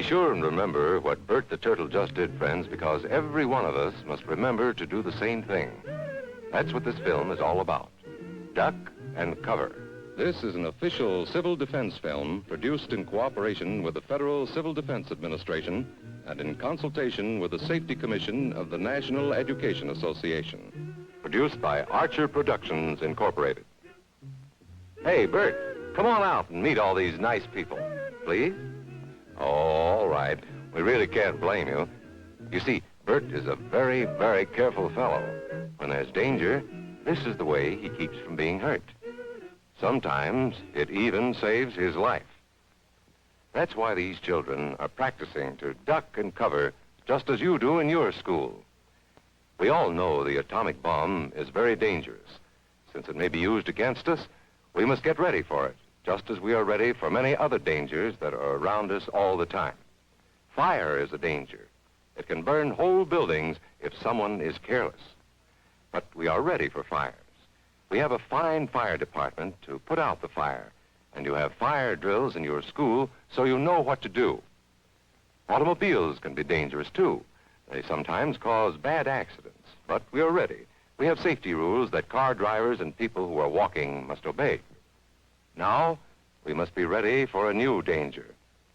sure and remember what Bert the Turtle just did, friends, because every one of us must remember to do the same thing. That's what this film is all about. Duck and cover. This is an official civil defense film produced in cooperation with the Federal Civil Defense Administration and in consultation with the Safety Commission of the National Education Association. Produced by Archer Productions, Incorporated. Hey, Bert, come on out and meet all these nice people, please. Oh, all right. We really can't blame you. You see, Bert is a very, very careful fellow. When there's danger, this is the way he keeps from being hurt. Sometimes it even saves his life. That's why these children are practicing to duck and cover just as you do in your school. We all know the atomic bomb is very dangerous. Since it may be used against us, we must get ready for it, just as we are ready for many other dangers that are around us all the time. Fire is a danger. It can burn whole buildings if someone is careless. But we are ready for fires. We have a fine fire department to put out the fire, and you have fire drills in your school so you know what to do. Automobiles can be dangerous, too. They sometimes cause bad accidents, but we are ready. We have safety rules that car drivers and people who are walking must obey. Now, we must be ready for a new danger,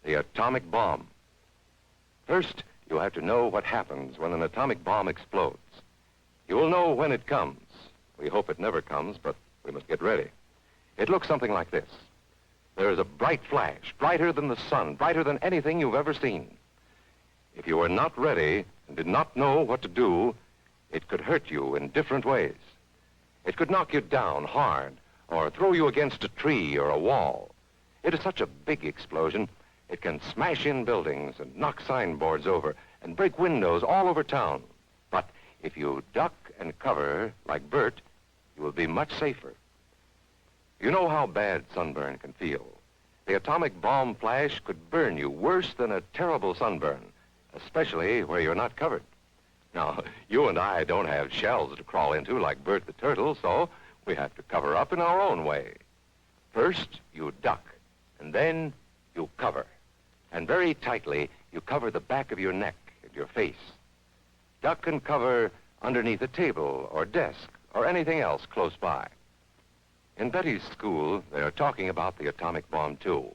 the atomic bomb. First, you have to know what happens when an atomic bomb explodes. You will know when it comes. We hope it never comes, but we must get ready. It looks something like this. There is a bright flash, brighter than the sun, brighter than anything you've ever seen. If you were not ready and did not know what to do, it could hurt you in different ways. It could knock you down hard or throw you against a tree or a wall. It is such a big explosion, it can smash in buildings and knock signboards over and break windows all over town. But if you duck and cover like Bert, you will be much safer. You know how bad sunburn can feel. The atomic bomb flash could burn you worse than a terrible sunburn, especially where you're not covered. Now, you and I don't have shells to crawl into like Bert the Turtle, so we have to cover up in our own way. First, you duck, and then you cover. And very tightly, you cover the back of your neck and your face. Duck and cover underneath a table or desk or anything else close by. In Betty's school, they are talking about the atomic bomb, too.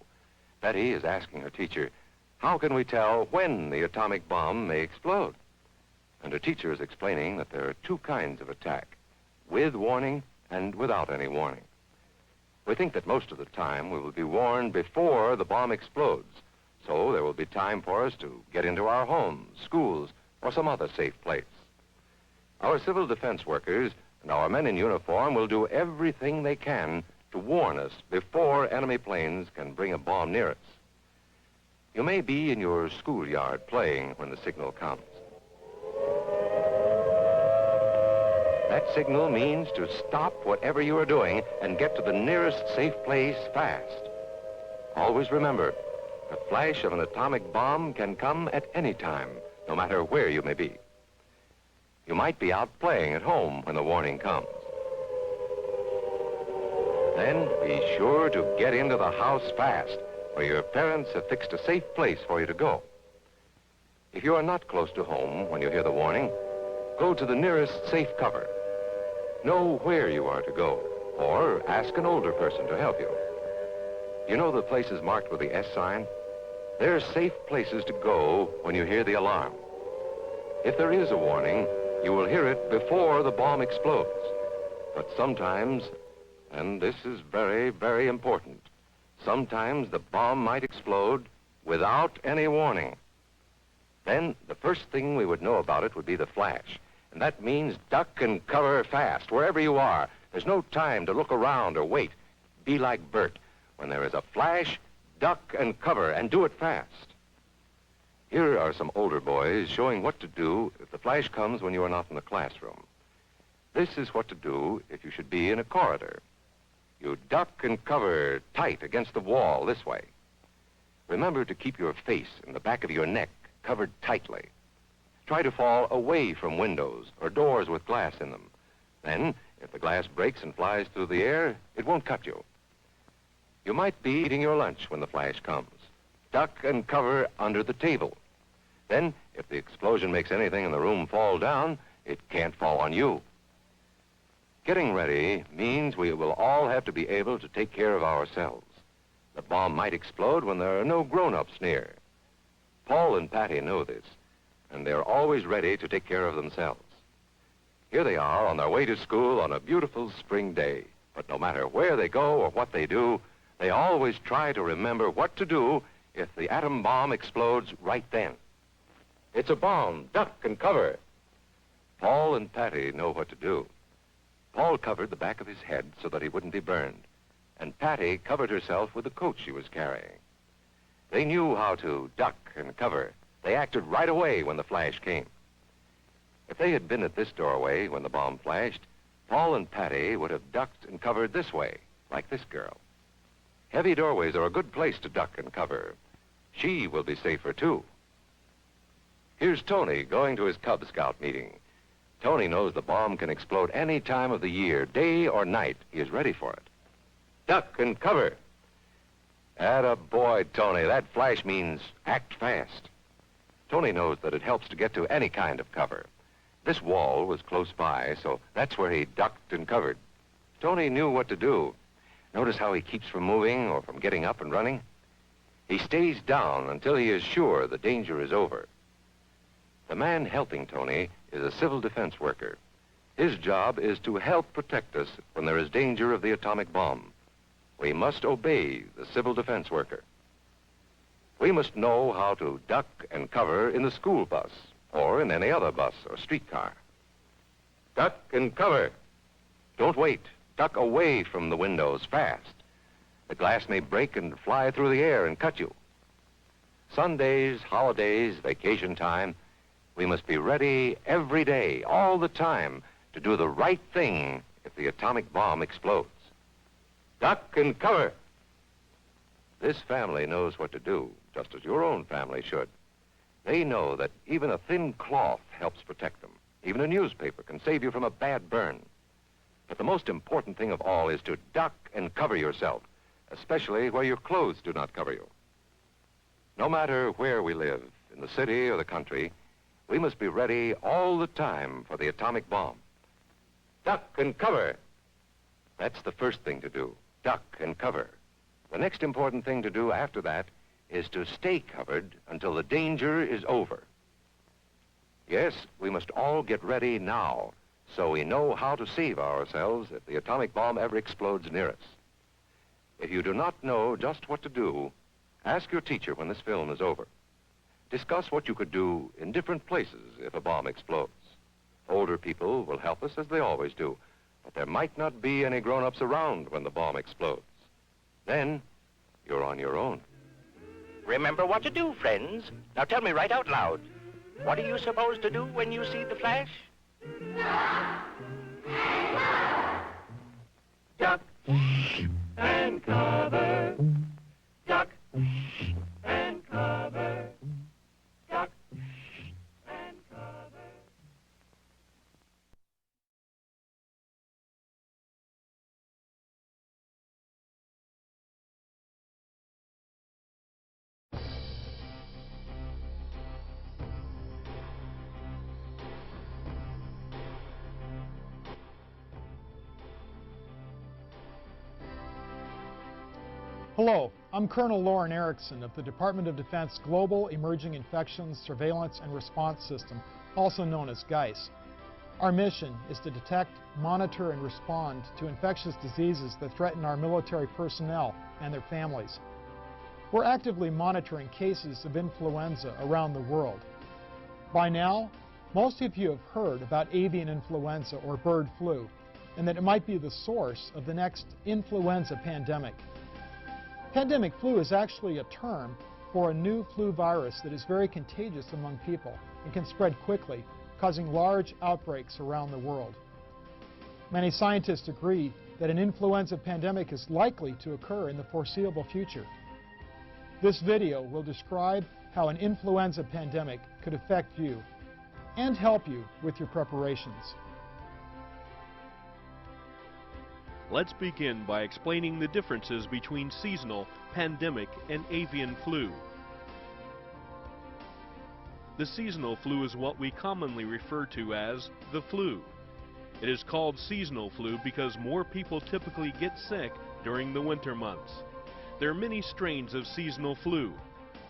Betty is asking her teacher, how can we tell when the atomic bomb may explode? And her teacher is explaining that there are two kinds of attack, with warning and without any warning. We think that most of the time we will be warned before the bomb explodes, so there will be time for us to get into our homes, schools, or some other safe place. Our civil defense workers and our men in uniform will do everything they can to warn us before enemy planes can bring a bomb near us. You may be in your schoolyard playing when the signal comes. That signal means to stop whatever you are doing and get to the nearest safe place fast. Always remember, the flash of an atomic bomb can come at any time, no matter where you may be. You might be out playing at home when the warning comes. Then be sure to get into the house fast, where your parents have fixed a safe place for you to go. If you are not close to home when you hear the warning, go to the nearest safe cover. Know where you are to go, or ask an older person to help you. You know the places marked with the S sign? They're safe places to go when you hear the alarm. If there is a warning, you will hear it before the bomb explodes. But sometimes, and this is very, very important, sometimes the bomb might explode without any warning. Then the first thing we would know about it would be the flash. And that means duck and cover fast, wherever you are. There's no time to look around or wait. Be like Bert. When there is a flash, duck and cover, and do it fast. Here are some older boys showing what to do if the flash comes when you are not in the classroom. This is what to do if you should be in a corridor. You duck and cover tight against the wall this way. Remember to keep your face and the back of your neck covered tightly. Try to fall away from windows or doors with glass in them. Then, if the glass breaks and flies through the air, it won't cut you. You might be eating your lunch when the flash comes. duck and cover under the table. Then, if the explosion makes anything in the room fall down, it can't fall on you. Getting ready means we will all have to be able to take care of ourselves. The bomb might explode when there are no grown-ups near. Paul and Patty know this, and they're always ready to take care of themselves. Here they are on their way to school on a beautiful spring day. But no matter where they go or what they do, they always try to remember what to do if the atom bomb explodes right then. It's a bomb. Duck and cover. Paul and Patty know what to do. Paul covered the back of his head so that he wouldn't be burned, and Patty covered herself with the coat she was carrying. They knew how to duck and cover. They acted right away when the flash came. If they had been at this doorway when the bomb flashed, Paul and Patty would have ducked and covered this way, like this girl. Heavy doorways are a good place to duck and cover. She will be safer, too. Here's Tony going to his Cub Scout meeting. Tony knows the bomb can explode any time of the year, day or night. He is ready for it. Duck and cover. Attaboy, Tony. That flash means act fast. Tony knows that it helps to get to any kind of cover. This wall was close by, so that's where he ducked and covered. Tony knew what to do. Notice how he keeps from moving or from getting up and running? He stays down until he is sure the danger is over. The man helping Tony is a civil defense worker. His job is to help protect us when there is danger of the atomic bomb. We must obey the civil defense worker. We must know how to duck and cover in the school bus or in any other bus or streetcar. Duck and cover. Don't wait. Duck away from the windows fast. The glass may break and fly through the air and cut you. Sundays, holidays, vacation time, we must be ready every day, all the time, to do the right thing if the atomic bomb explodes. Duck and cover. This family knows what to do, just as your own family should. They know that even a thin cloth helps protect them. Even a newspaper can save you from a bad burn. But the most important thing of all is to duck and cover yourself, especially where your clothes do not cover you. No matter where we live, in the city or the country, we must be ready all the time for the atomic bomb. Duck and cover. That's the first thing to do, duck and cover. The next important thing to do after that is to stay covered until the danger is over. Yes, we must all get ready now so we know how to save ourselves if the atomic bomb ever explodes near us. If you do not know just what to do, ask your teacher when this film is over. Discuss what you could do in different places if a bomb explodes. Older people will help us as they always do, but there might not be any grown-ups around when the bomb explodes. Then, you're on your own. Remember what to do, friends. Now tell me right out loud. What are you supposed to do when you see the flash? Duck and cover. Duck and cover. Duck and cover. Hello, I'm Colonel Lauren Erickson of the Department of Defense Global Emerging Infections Surveillance and Response System, also known as GEIS. Our mission is to detect, monitor, and respond to infectious diseases that threaten our military personnel and their families. We're actively monitoring cases of influenza around the world. By now, most of you have heard about avian influenza or bird flu, and that it might be the source of the next influenza pandemic. Pandemic flu is actually a term for a new flu virus that is very contagious among people and can spread quickly, causing large outbreaks around the world. Many scientists agree that an influenza pandemic is likely to occur in the foreseeable future. This video will describe how an influenza pandemic could affect you and help you with your preparations. Let's begin by explaining the differences between seasonal, pandemic, and avian flu. The seasonal flu is what we commonly refer to as the flu. It is called seasonal flu because more people typically get sick during the winter months. There are many strains of seasonal flu.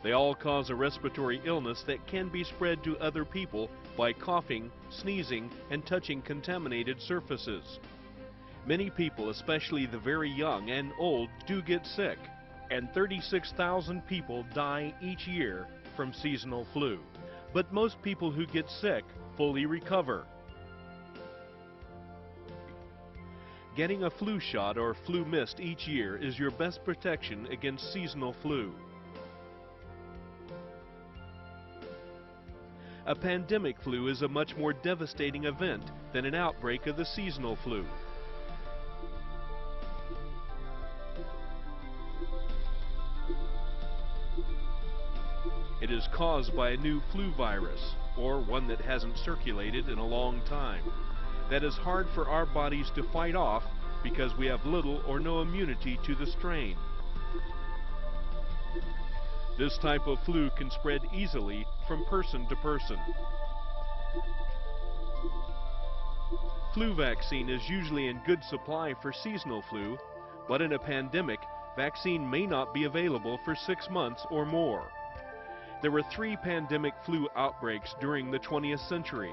They all cause a respiratory illness that can be spread to other people by coughing, sneezing, and touching contaminated surfaces. Many people, especially the very young and old, do get sick, and 36,000 people die each year from seasonal flu. But most people who get sick fully recover. Getting a flu shot or flu mist each year is your best protection against seasonal flu. A pandemic flu is a much more devastating event than an outbreak of the seasonal flu. It is caused by a new flu virus, or one that hasn't circulated in a long time, that is hard for our bodies to fight off because we have little or no immunity to the strain. This type of flu can spread easily from person to person. Flu vaccine is usually in good supply for seasonal flu, but in a pandemic, vaccine may not be available for 6 months or more. There were 3 pandemic flu outbreaks during the 20th century.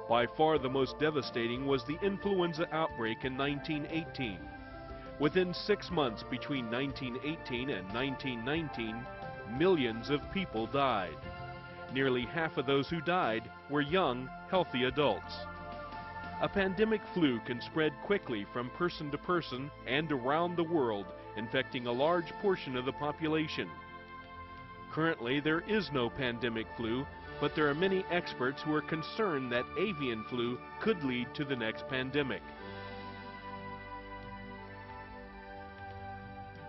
By far the most devastating was the influenza outbreak in 1918. Within 6 months between 1918 and 1919, millions of people died. Nearly half of those who died were young, healthy adults. A pandemic flu can spread quickly from person to person and around the world, infecting a large portion of the population. Currently, there is no pandemic flu, but there are many experts who are concerned that avian flu could lead to the next pandemic.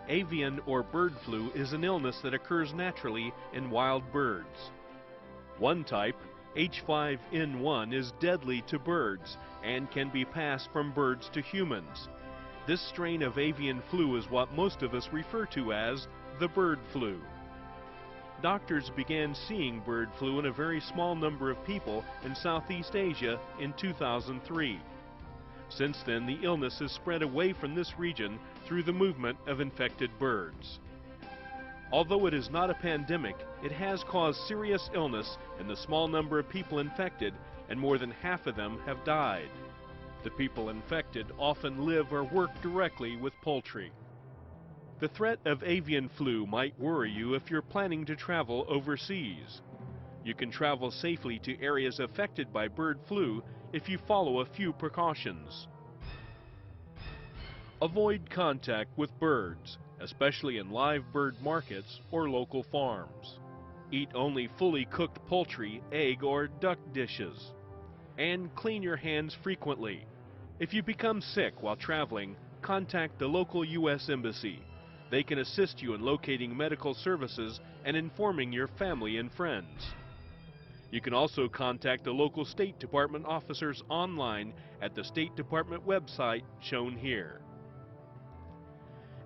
Avian or bird flu is an illness that occurs naturally in wild birds. One type, H5N1, is deadly to birds and can be passed from birds to humans. This strain of avian flu is what most of us refer to as the bird flu. Doctors began seeing bird flu in a very small number of people in Southeast Asia in 2003. Since then, the illness has spread away from this region through the movement of infected birds. Although it is not a pandemic, it has caused serious illness in the small number of people infected, and more than half of them have died. The people infected often live or work directly with poultry. The threat of avian flu might worry you if you're planning to travel overseas. You can travel safely to areas affected by bird flu if you follow a few precautions. Avoid contact with birds, especially in live bird markets or local farms. Eat only fully cooked poultry, egg, or duck dishes. And clean your hands frequently. If you become sick while traveling, contact the local U.S. Embassy. They can assist you in locating medical services and informing your family and friends. You can also contact the local State Department officers online at the State Department website shown here.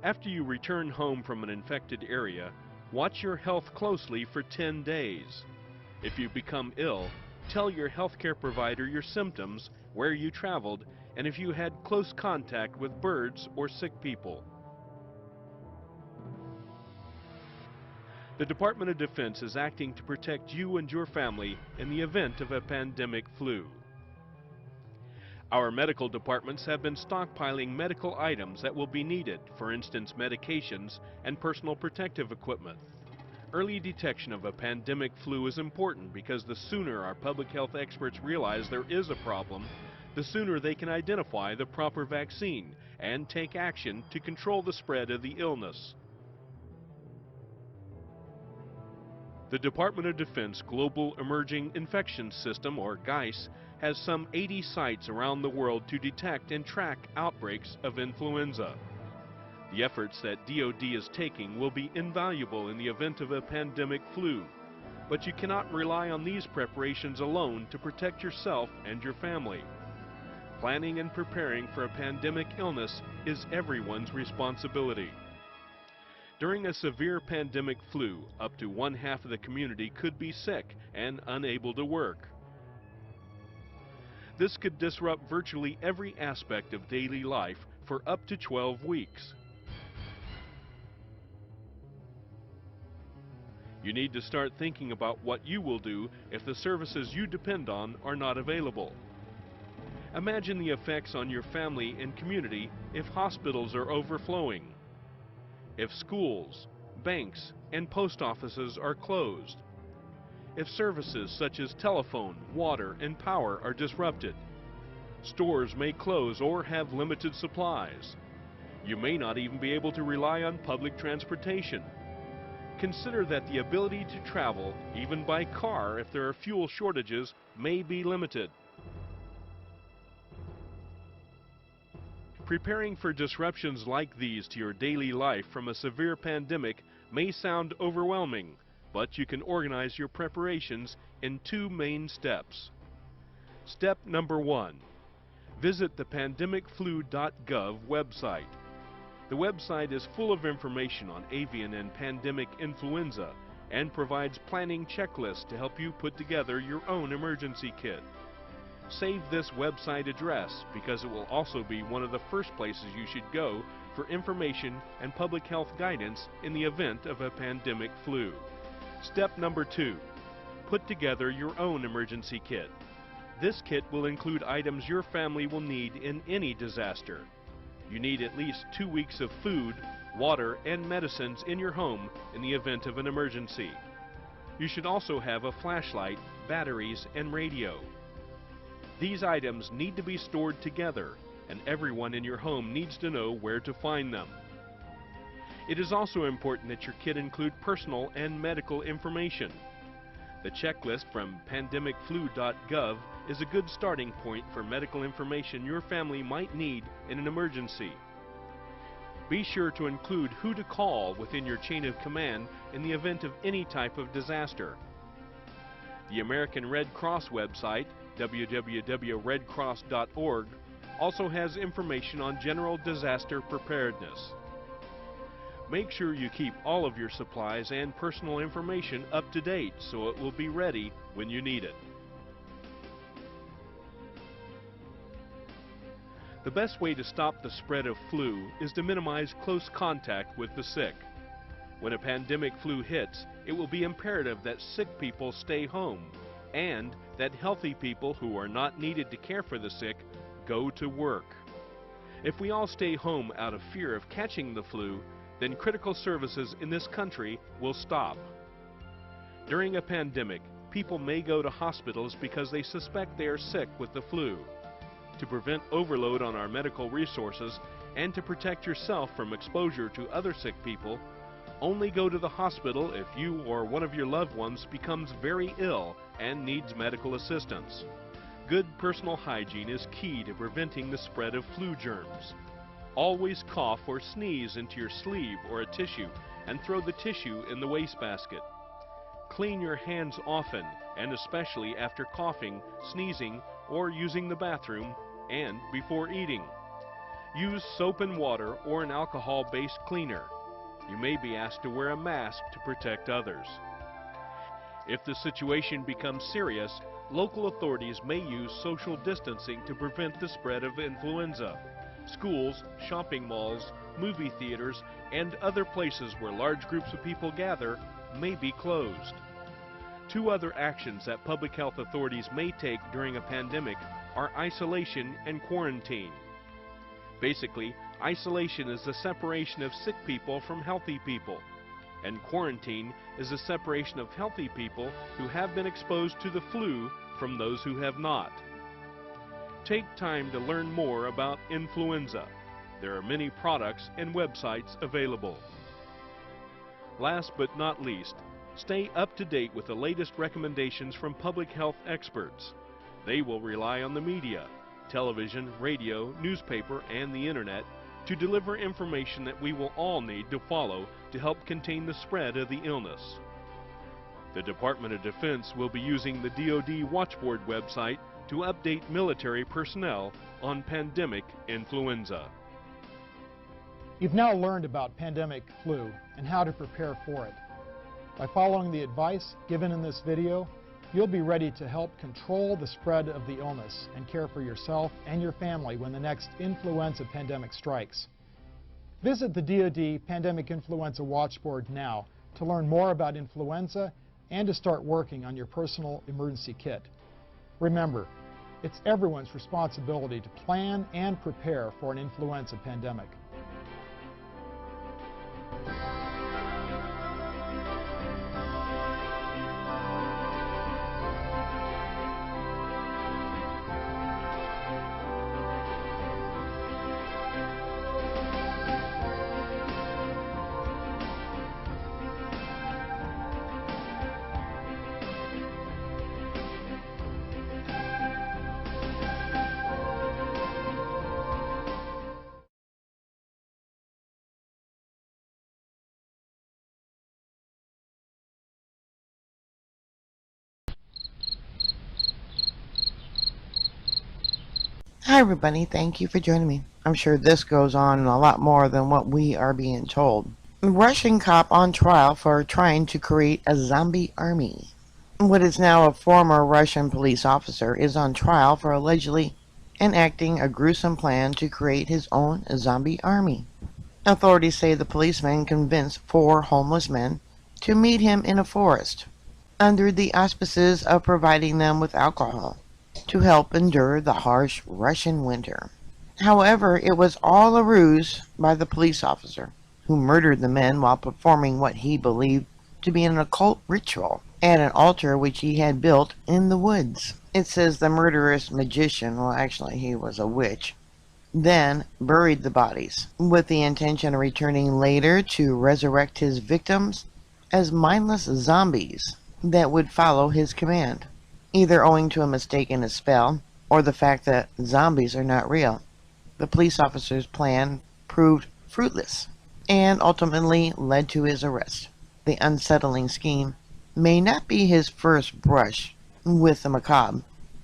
After you return home from an infected area, watch your health closely for 10 days. If you become ill, tell your healthcare provider your symptoms, where you traveled, and if you had close contact with birds or sick people. The Department of Defense is acting to protect you and your family in the event of a pandemic flu. Our medical departments have been stockpiling medical items that will be needed, for instance medications and personal protective equipment. Early detection of a pandemic flu is important because the sooner our public health experts realize there is a problem, the sooner they can identify the proper vaccine and take action to control the spread of the illness. The Department of Defense Global Emerging Infections System, or GEIS, has some 80 sites around the world to detect and track outbreaks of influenza. The efforts that DoD is taking will be invaluable in the event of a pandemic flu, but you cannot rely on these preparations alone to protect yourself and your family. Planning and preparing for a pandemic illness is everyone's responsibility. During a severe pandemic flu, up to 1/2 of the community could be sick and unable to work. This could disrupt virtually every aspect of daily life for up to 12 weeks. You need to start thinking about what you will do if the services you depend on are not available. Imagine the effects on your family and community if hospitals are overflowing, if schools, banks, and post offices are closed, if services such as telephone, water, and power are disrupted. Stores may close or have limited supplies. You may not even be able to rely on public transportation. Consider that the ability to travel, even by car if there are fuel shortages, may be limited. Preparing for disruptions like these to your daily life from a severe pandemic may sound overwhelming, but you can organize your preparations in 2 main steps. Step number 1. Visit the pandemicflu.gov website. The website is full of information on avian and pandemic influenza and provides planning checklists to help you put together your own emergency kit. Save this website address because it will also be one of the first places you should go for information and public health guidance in the event of a pandemic flu. Step number 2. Put together your own emergency kit. This kit will include items your family will need in any disaster. You need at least 2 weeks of food, water, and medicines in your home in the event of an emergency. You should also have a flashlight, batteries, and radio. These items need to be stored together, and everyone in your home needs to know where to find them. It is also important that your kit include personal and medical information. The checklist from pandemicflu.gov is a good starting point for medical information your family might need in an emergency. Be sure to include who to call within your chain of command in the event of any type of disaster. The American Red Cross website, www.redcross.org, also has information on general disaster preparedness. Make sure you keep all of your supplies and personal information up to date so it will be ready when you need it. The best way to stop the spread of flu is to minimize close contact with the sick. When a pandemic flu hits, it will be imperative that sick people stay home and that healthy people who are not needed to care for the sick go to work. If we all stay home out of fear of catching the flu, then critical services in this country will stop. During a pandemic, people may go to hospitals because they suspect they are sick with the flu. To prevent overload on our medical resources and to protect yourself from exposure to other sick people, only go to the hospital if you or one of your loved ones becomes very ill and needs medical assistance. Good personal hygiene is key to preventing the spread of flu germs. Always cough or sneeze into your sleeve or a tissue and throw the tissue in the wastebasket. Clean your hands often, and especially after coughing, sneezing, or using the bathroom, and before eating. Use soap and water or an alcohol-based cleaner. You may be asked to wear a mask to protect others. If the situation becomes serious, local authorities may use social distancing to prevent the spread of influenza. Schools, shopping malls, movie theaters, and other places where large groups of people gather may be closed. 2 other actions that public health authorities may take during a pandemic are isolation and quarantine. Basically, isolation is the separation of sick people from healthy people, and quarantine is the separation of healthy people who have been exposed to the flu from those who have not. Take time to learn more about influenza. There are many products and websites available. Last but not least, stay up to date with the latest recommendations from public health experts. They will rely on the media, television, radio, newspaper, and the internet to deliver information that we will all need to follow to help contain the spread of the illness. The Department of Defense will be using the DoD Watchboard website to update military personnel on pandemic influenza. You've now learned about pandemic flu and how to prepare for it. By following the advice given in this video, you'll be ready to help control the spread of the illness and care for yourself and your family when the next influenza pandemic strikes. Visit the DoD Pandemic Influenza Watchboard now to learn more about influenza and to start working on your personal emergency kit. Remember, it's everyone's responsibility to plan and prepare for an influenza pandemic. Hi everybody, thank you for joining me. I'm sure this goes on a lot more than what we are being told. Russian cop on trial for trying to create a zombie army. What is now a former Russian police officer is on trial for allegedly enacting a gruesome plan to create his own zombie army. Authorities say the policeman convinced 4 homeless men to meet him in a forest under the auspices of providing them with alcohol to help endure the harsh Russian winter. However, it was all a ruse by the police officer, who murdered the men while performing what he believed to be an occult ritual at an altar which he had built in the woods. It says the murderous magician, well actually he was a witch, then buried the bodies with the intention of returning later to resurrect his victims as mindless zombies that would follow his command, either owing to a mistake in his spell or the fact that zombies are not real. The police officer's plan proved fruitless and ultimately led to his arrest. The unsettling scheme may not be his first brush with the macabre,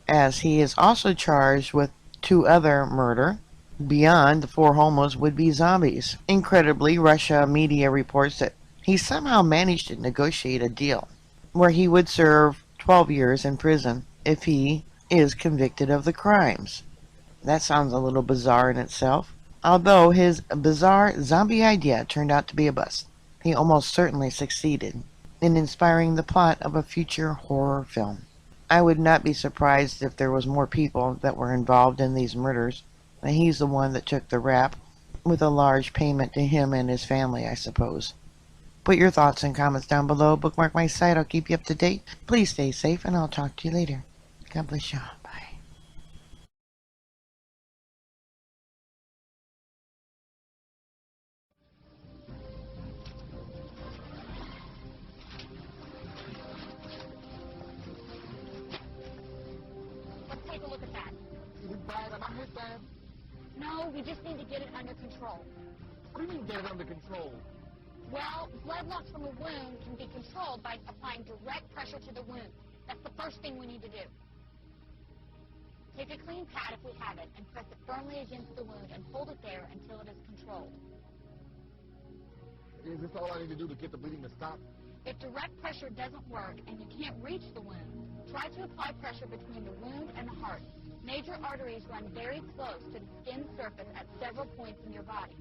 as he is also charged with 2 other murder beyond the 4 homeless would-be zombies. Incredibly, Russia media reports that he somehow managed to negotiate a deal where he would serve 12 years in prison if he is convicted of the crimes. That sounds a little bizarre in itself. Although his bizarre zombie idea turned out to be a bust, he almost certainly succeeded in inspiring the plot of a future horror film. I would not be surprised if there was more people that were involved in these murders, and he's the one that took the rap, with a large payment to him and his family, I suppose. Put your thoughts and comments down below. Bookmark my site. I'll keep you up to date. Please stay safe, and I'll talk to you later. God bless you. Bye. Let's take a look at that. Is it bad? Am I hit bad? No, we just need to get it under control. What do you mean get it under control? Well, blood loss from a wound can be controlled by applying direct pressure to the wound. That's the first thing we need to do. Take a clean pad if we have it and press it firmly against the wound and hold it there until it is controlled. Is this all I need to do to get the bleeding to stop? If direct pressure doesn't work and you can't reach the wound, try to apply pressure between the wound and the heart. Major arteries run very close to the skin surface at several points in your body.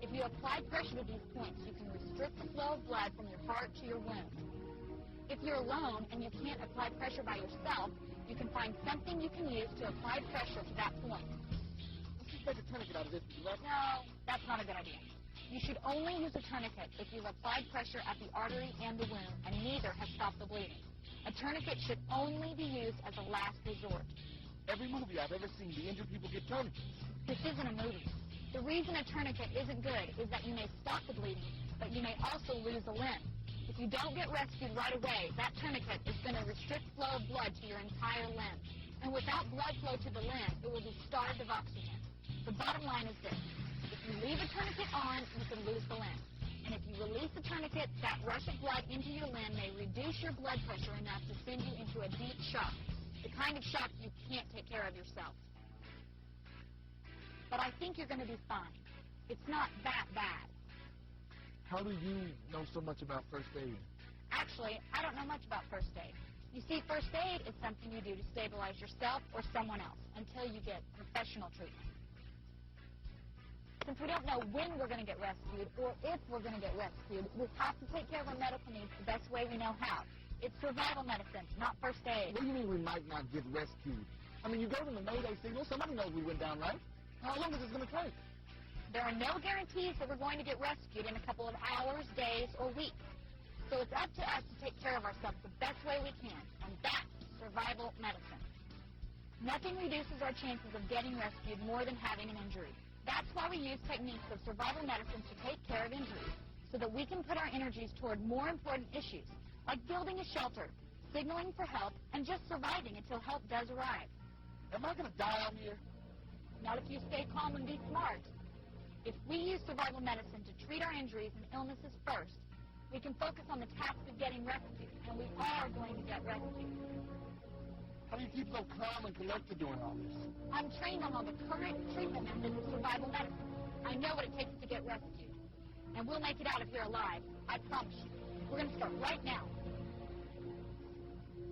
If you apply pressure to these points, you can restrict the flow of blood from your heart to your wound. If you're alone and you can't apply pressure by yourself, you can find something you can use to apply pressure to that point. Let's just make a tourniquet out of this. No, that's not a good idea. You should only use a tourniquet if you've applied pressure at the artery and the wound, and neither has stopped the bleeding. A tourniquet should only be used as a last resort. Every movie I've ever seen, the injured people get tourniquets. This isn't a movie. The reason a tourniquet isn't good is that you may stop the bleeding, but you may also lose a limb. If you don't get rescued right away, that tourniquet is going to restrict flow of blood to your entire limb. And without blood flow to the limb, it will be starved of oxygen. The bottom line is this. If you leave a tourniquet on, you can lose the limb. And if you release the tourniquet, that rush of blood into your limb may reduce your blood pressure enough to send you into a deep shock, the kind of shock you can't take care of yourself. But I think you're going to be fine. It's not that bad. How do you know so much about first aid? Actually, I don't know much about first aid. You see, first aid is something you do to stabilize yourself or someone else until you get professional treatment. Since we don't know when we're going to get rescued or if we're going to get rescued, we have to take care of our medical needs the best way we know how. It's survival medicine, not first aid. What do you mean we might not get rescued? I mean, you gave them the Mayday signal. Somebody knows we went down, right? How long is this going to take? There are no guarantees that we're going to get rescued in a couple of hours, days, or weeks. So it's up to us to take care of ourselves the best way we can, and that's survival medicine. Nothing reduces our chances of getting rescued more than having an injury. That's why we use techniques of survival medicine to take care of injuries, so that we can put our energies toward more important issues, like building a shelter, signaling for help, and just surviving until help does arrive. Am I going to die out here? Not if you stay calm and be smart. If we use survival medicine to treat our injuries and illnesses first, we can focus on the task of getting rescued, and we are going to get rescued. How do you keep so calm and collected doing all this? I'm trained on all the current treatment methods of survival medicine. I know what it takes to get rescued. And we'll make it out of here alive. I promise you. We're going to start right now.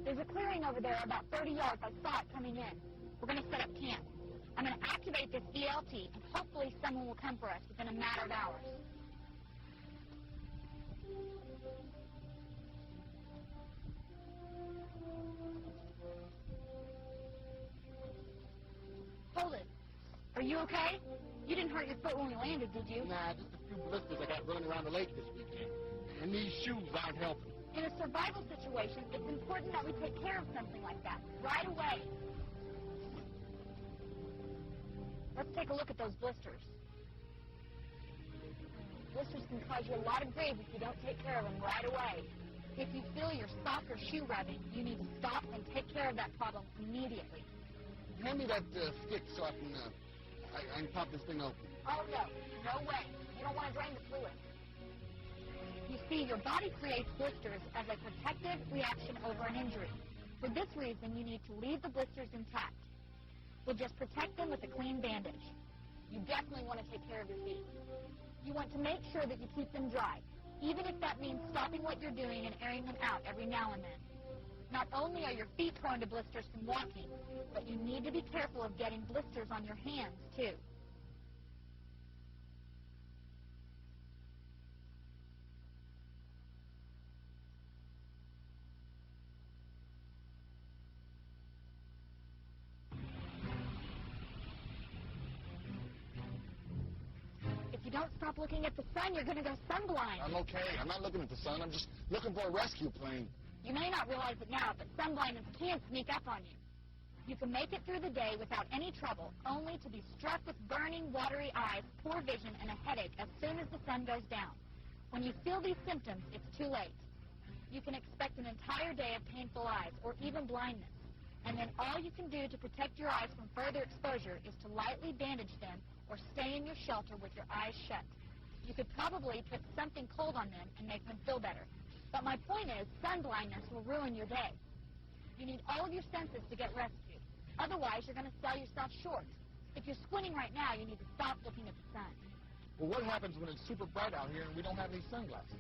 There's a clearing over there about 30 yards. I saw it coming in. We're going to set up camp. I'm going to activate this ELT, and hopefully someone will come for us within a matter of hours. Hold it. Are you okay? You didn't hurt your foot when we landed, did you? Nah, just a few blisters I got running around the lake this weekend. And these shoes aren't helping. In a survival situation, it's important that we take care of something like that right away. Let's take a look at those blisters. Blisters can cause you a lot of grief if you don't take care of them right away. If you feel your sock or shoe rubbing, you need to stop and take care of that problem immediately. Hand me that stick so I can pop this thing open. Oh, no. No way. You don't want to drain the fluid. You see, your body creates blisters as a protective reaction over an injury. For this reason, you need to leave the blisters intact. We'll just protect them with a clean bandage. You definitely want to take care of your feet. You want to make sure that you keep them dry, even if that means stopping what you're doing and airing them out every now and then. Not only are your feet prone to blisters from walking, but you need to be careful of getting blisters on your hands, too. If you don't stop looking at the sun, you're going to go sunblind. I'm okay. I'm not looking at the sun. I'm just looking for a rescue plane. You may not realize it now, but sunblindness can sneak up on you. You can make it through the day without any trouble, only to be struck with burning, watery eyes, poor vision, and a headache as soon as the sun goes down. When you feel these symptoms, it's too late. You can expect an entire day of painful eyes, or even blindness. And then all you can do to protect your eyes from further exposure is to lightly bandage them or stay in your shelter with your eyes shut. You could probably put something cold on them and make them feel better. But my point is, sun blindness will ruin your day. You need all of your senses to get rescued. Otherwise, you're going to sell yourself short. If you're squinting right now, you need to stop looking at the sun. Well, what happens when it's super bright out here and we don't have any sunglasses?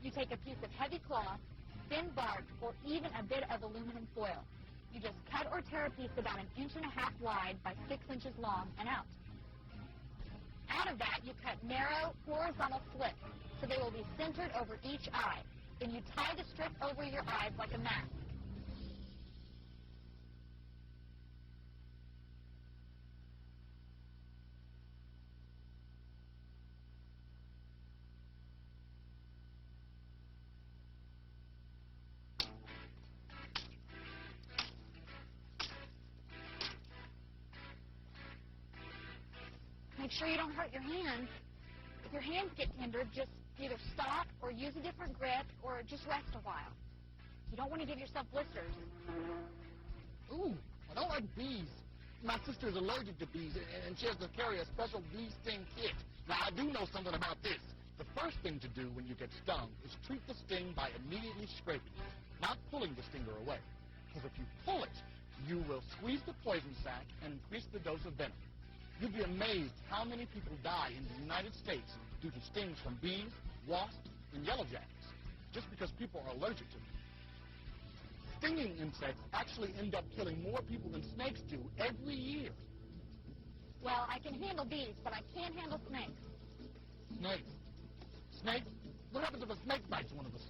You take a piece of heavy cloth, thin bark, or even a bit of aluminum foil. You just cut or tear a piece about 1.5 inches wide by 6 inches long and out. Out of that, you cut narrow, horizontal slits, so they will be centered over each eye. Then you tie the strip over your eyes like a mask. Make sure you don't hurt your hands. If your hands get injured, just either stop or use a different grip or just rest a while. You don't want to give yourself blisters. Ooh, I don't like bees. My sister's allergic to bees, and she has to carry a special bee sting kit. Now, I do know something about this. The first thing to do when you get stung is treat the sting by immediately scraping it, not pulling the stinger away. Because if you pull it, you will squeeze the poison sac and increase the dose of venom. You'd be amazed how many people die in the United States due to stings from bees, wasps, and yellow jackets, just because people are allergic to them. Stinging insects actually end up killing more people than snakes do every year. Well, I can handle bees, but I can't handle snakes. Snakes? Snakes? What happens if a snake bites one of us?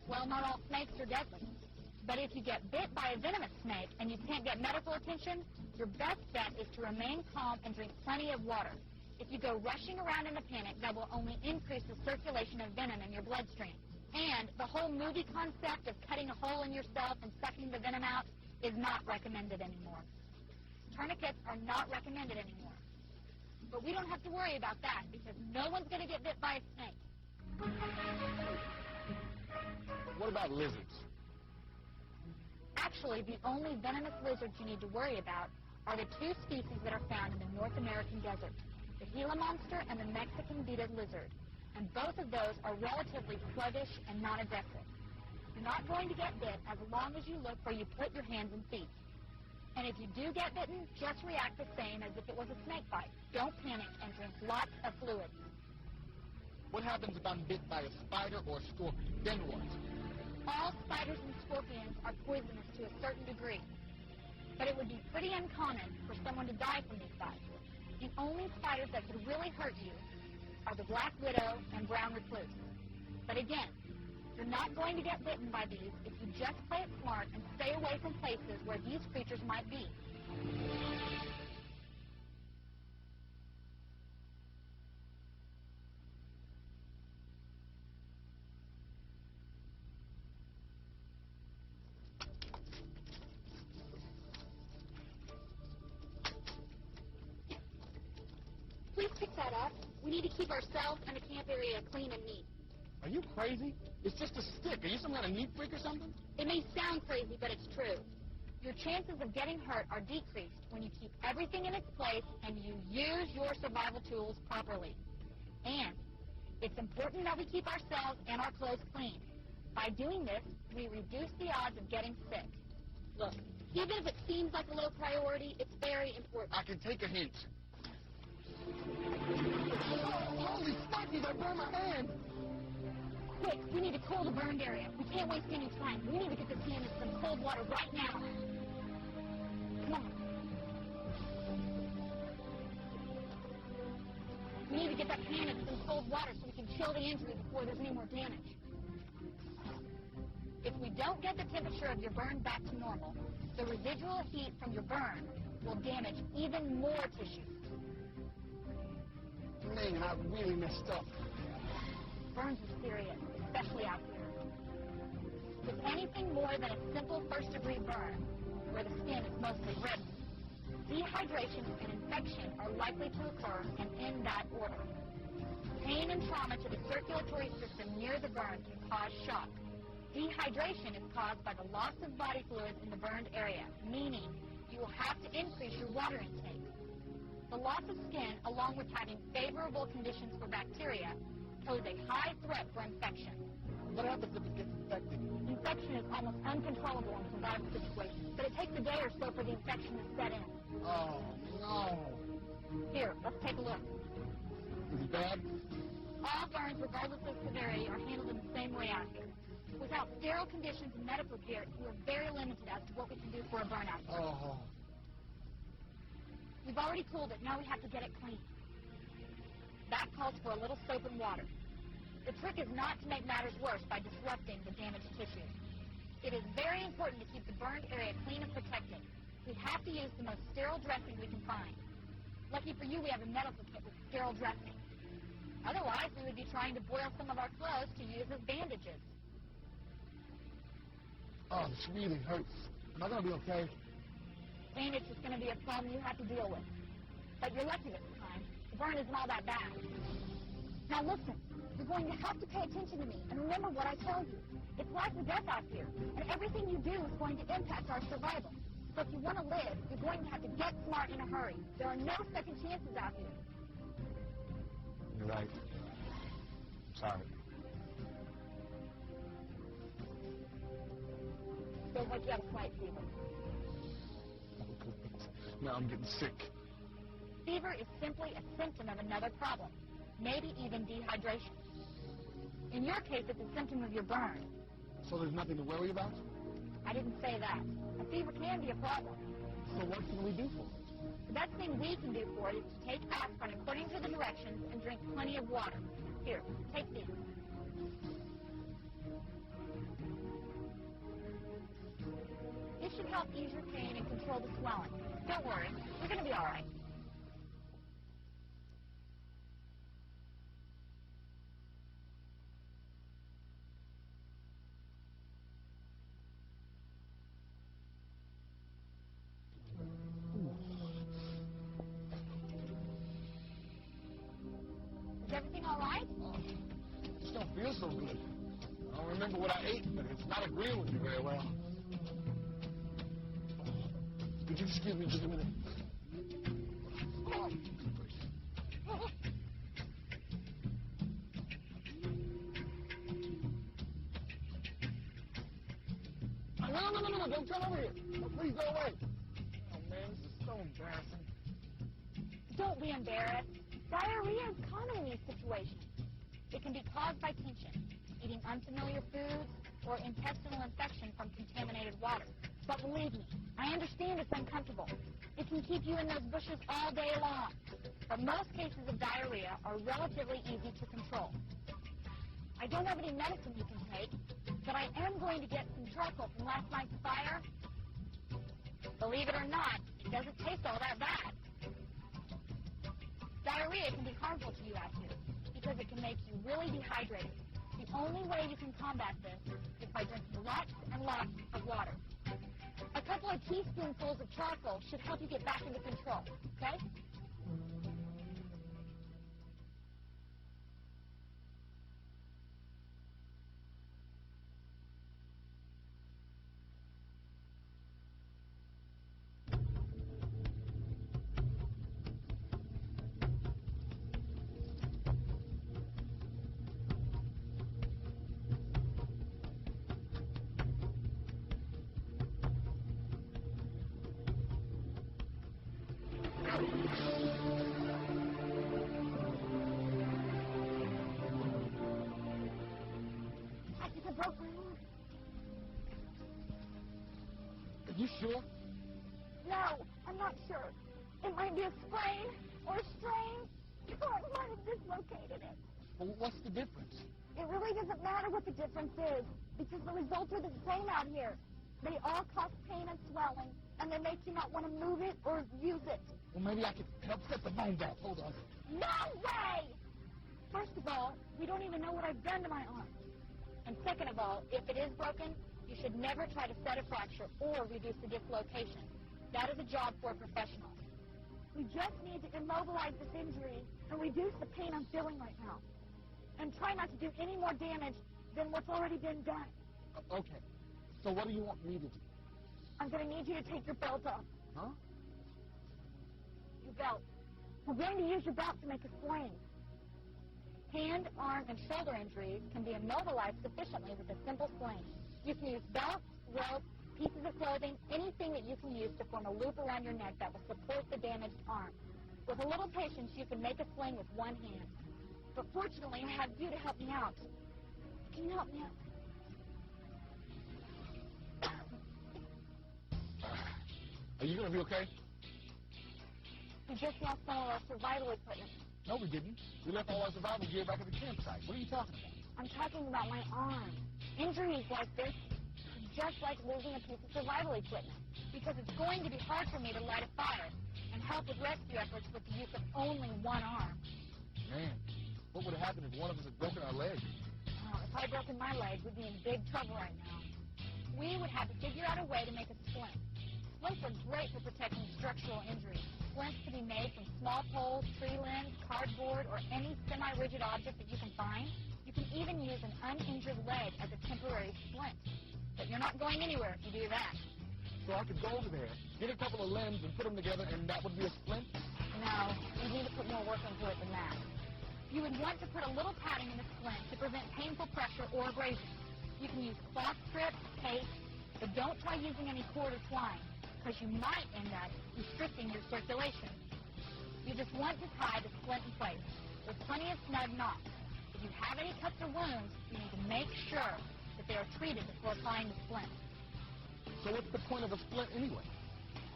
Well, not all snakes are deadly. But if you get bit by a venomous snake and you can't get medical attention, your best bet is to remain calm and drink plenty of water. If you go rushing around in a panic, that will only increase the circulation of venom in your bloodstream. And the whole movie concept of cutting a hole in yourself and sucking the venom out is not recommended anymore. Tourniquets are not recommended anymore. But we don't have to worry about that because no one's going to get bit by a snake. What about lizards? Actually, the only venomous lizards you need to worry about are the two species that are found in the North American desert, the Gila monster and the Mexican beaded lizard. And both of those are relatively sluggish and non-aggressive. You're not going to get bit as long as you look where you put your hands and feet. And if you do get bitten, just react the same as if it was a snake bite. Don't panic and drink lots of fluids. What happens if I'm bit by a spider or a scorpion? Then what? All spiders and scorpions are poisonous to a certain degree. But it would be pretty uncommon for someone to die from these bites. The only spiders that could really hurt you are the black widow and brown recluse. But again, you're not going to get bitten by these if you just play it smart and stay away from places where these creatures might be. Please pick that up. We need to keep ourselves and the camp area clean and neat. Are you crazy? It's just a stick. Are you some kind of neat freak or something? It may sound crazy, but it's true. Your chances of getting hurt are decreased when you keep everything in its place and you use your survival tools properly. And it's important that we keep ourselves and our clothes clean. By doing this, we reduce the odds of getting sick. Look, even if it seems like a low priority, it's very important. I can take a hint. Holy sparkies, I burned my hand! Quick, we need to cool the burned area. We can't waste any time. We need to get this hand in some cold water right now. Come on. We need to get that hand in some cold water so we can chill the injury before there's any more damage. If we don't get the temperature of your burn back to normal, the residual heat from your burn will damage even more tissue. Man, I really messed up. Burns are serious, especially out here. With anything more than a simple first-degree burn, where the skin is mostly written, dehydration and infection are likely to occur and in that order. Pain and trauma to the circulatory system near the burn can cause shock. Dehydration is caused by the loss of body fluids in the burned area, meaning you will have to increase your water intake. The loss of skin, along with having favorable conditions for bacteria, pose a high threat for infection. What happens if it gets infected? Infection is almost uncontrollable in survival situations, but it takes a day or so for the infection to set in. Oh, no. Here, let's take a look. Is it bad? All burns, regardless of severity, are handled in the same way out here. Without sterile conditions and medical care, we are very limited as to what we can do for a burn out here. Oh. We've already cooled it, now we have to get it clean. That calls for a little soap and water. The trick is not to make matters worse by disrupting the damaged tissue. It is very important to keep the burned area clean and protected. We have to use the most sterile dressing we can find. Lucky for you, we have a medical kit with sterile dressing. Otherwise, we would be trying to boil some of our clothes to use as bandages. Oh, this really hurts. Am I going to be okay? Bandage is going to be a problem you have to deal with. But you're lucky this time. The burn isn't all that bad. Now listen, you're going to have to pay attention to me and remember what I tell you. It's life or death out here, and everything you do is going to impact our survival. So if you want to live, you're going to have to get smart in a hurry. There are no second chances out here. You're right. Sorry. Feels like you have a slight fever. Now I'm getting sick. Fever is simply a symptom of another problem, maybe even dehydration. In your case, it's a symptom of your burn. So there's nothing to worry about? I didn't say that. A fever can be a problem. So what can we do for it? The best thing we can do for it is to take aspirin according to the directions and drink plenty of water. Here, take these. This should help ease your pain and control the swelling. Don't worry, you're going to be all right. Is everything all right? I just don't feel so good. I don't remember what I ate, but it's not agreeing with me very well. Could you excuse me just a minute? No, don't come over here. No, please go away. Oh, man, this is so embarrassing. Don't be embarrassed. Diarrhea is common in these situations. It can be caused by tension, eating unfamiliar foods, or intestinal infection from contaminated water. But believe me, I understand it's uncomfortable. It can keep you in those bushes all day long. But most cases of diarrhea are relatively easy to control. I don't have any medicine you can take, but I am going to get some charcoal from last night's fire. Believe it or not, it doesn't taste all that bad. Diarrhea can be harmful to you out here because it can make you really dehydrated. The only way you can combat this is by drinking lots and lots of water. A couple of teaspoonfuls of charcoal should help you get back into control, okay? I think I broke my arm. Are you sure? No, I'm not sure. It might be a sprain or a strain, or I might have dislocated it. Well, what's the difference? It really doesn't matter what the difference is, because the results are the same out here. They all cause pain and swelling, and they make you not want to move it or use it. Well, maybe I could help set the bones off. Hold on. No way! First of all, we don't even know what I've done to my arm. And second of all, if it is broken, you should never try to set a fracture or reduce the dislocation. That is a job for a professional. We just need to immobilize this injury and reduce the pain I'm feeling right now. And try not to do any more damage than what's already been done. Okay. So what do you want me to do? I'm going to need you to take your belt off. Huh? Your belt. We're going to use your belt to make a sling. Hand, arm, and shoulder injuries can be immobilized sufficiently with a simple sling. You can use belts, ropes, pieces of clothing, anything that you can use to form a loop around your neck that will support the damaged arm. With a little patience, you can make a sling with one hand. But fortunately, I have you to help me out. Can you help me out? Are you going to be okay? We just lost some of our survival equipment. No, we didn't. We left all our survival gear back at the campsite. What are you talking about? I'm talking about my arm. Injuries like this are just like losing a piece of survival equipment, because it's going to be hard for me to light a fire and help with rescue efforts with the use of only one arm. Man, what would have happened if one of us had broken our leg? If I'd broken my leg, we'd be in big trouble right now. We would have to figure out a way to make a splint. Splints are great for protecting structural injuries. Splints can be made from small poles, tree limbs, cardboard, or any semi-rigid object that you can find. You can even use an uninjured leg as a temporary splint. But you're not going anywhere if you do that. So I could go over there, get a couple of limbs, and put them together, and that would be a splint? No, you need to put more work into it than that. You would want to put a little padding in the splint to prevent painful pressure or abrasion. You can use cloth strips, tape, but don't try using any cord or twine, because you might end up restricting your circulation. You just want to tie the splint in place with plenty of snug knots. If you have any cuts or wounds, you need to make sure that they are treated before applying the splint. So what's the point of a splint anyway?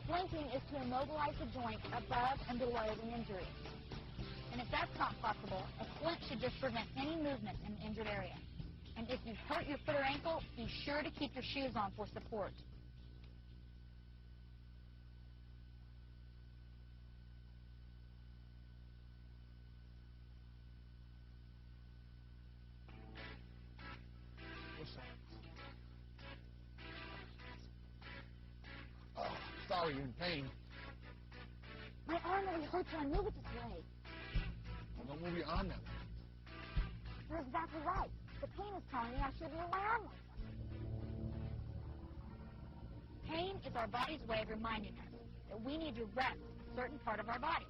Splinting is to immobilize the joint above and below the injury. And if that's not possible, a splint should just prevent any movement in the injured area. And if you've hurt your foot or ankle, be sure to keep your shoes on for support. What's that? Oh, sorry you're in pain. My arm really hurts when I move it this way. Well, don't move your arm that way. You're exactly right. The pain is telling me I should move my arm like that. Pain is our body's way of reminding us that we need to rest a certain part of our body.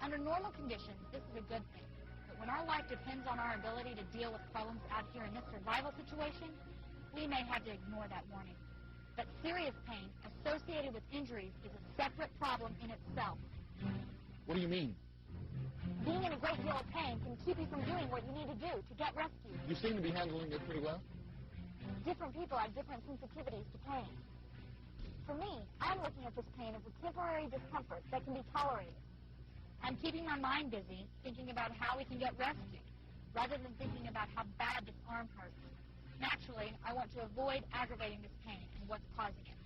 Under normal conditions, this is a good thing. But when our life depends on our ability to deal with problems out here in this survival situation, we may have to ignore that warning. But serious pain associated with injuries is a separate problem in itself. What do you mean? Being in a great deal of pain can keep you from doing what you need to do to get rescued. You seem to be handling it pretty well. Different people have different sensitivities to pain. For me, I'm looking at this pain as a temporary discomfort that can be tolerated. I'm keeping my mind busy thinking about how we can get rescued, rather than thinking about how bad this arm hurts. Naturally, I want to avoid aggravating this pain and what's causing it.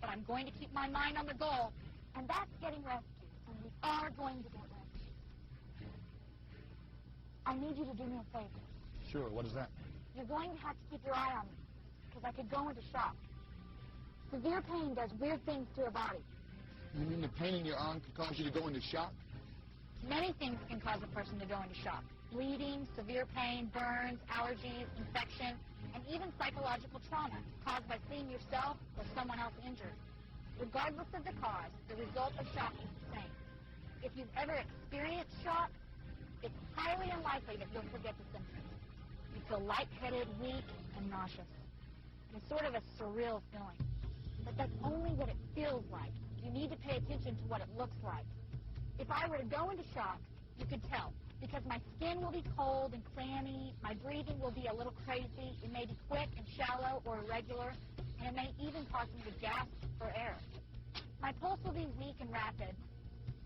But I'm going to keep my mind on the goal, and that's getting rescued. And we are going to get rescued. I need you to do me a favor. Sure, what is that? You're going to have to keep your eye on me, because I could go into shock. Severe pain does weird things to your body. You mean the pain in your arm could cause you to go into shock? Many things can cause a person to go into shock. Bleeding, severe pain, burns, allergies, infection, and even psychological trauma caused by seeing yourself or someone else injured. Regardless of the cause, the result of shock is the same. If you've ever experienced shock, it's highly unlikely that you'll forget the symptoms. You feel lightheaded, weak, and nauseous. It's sort of a surreal feeling. But that's only what it feels like. You need to pay attention to what it looks like. If I were to go into shock, you could tell, because my skin will be cold and clammy, my breathing will be a little crazy, it may be quick and shallow or irregular, and it may even cause me to gasp for air. My pulse will be weak and rapid,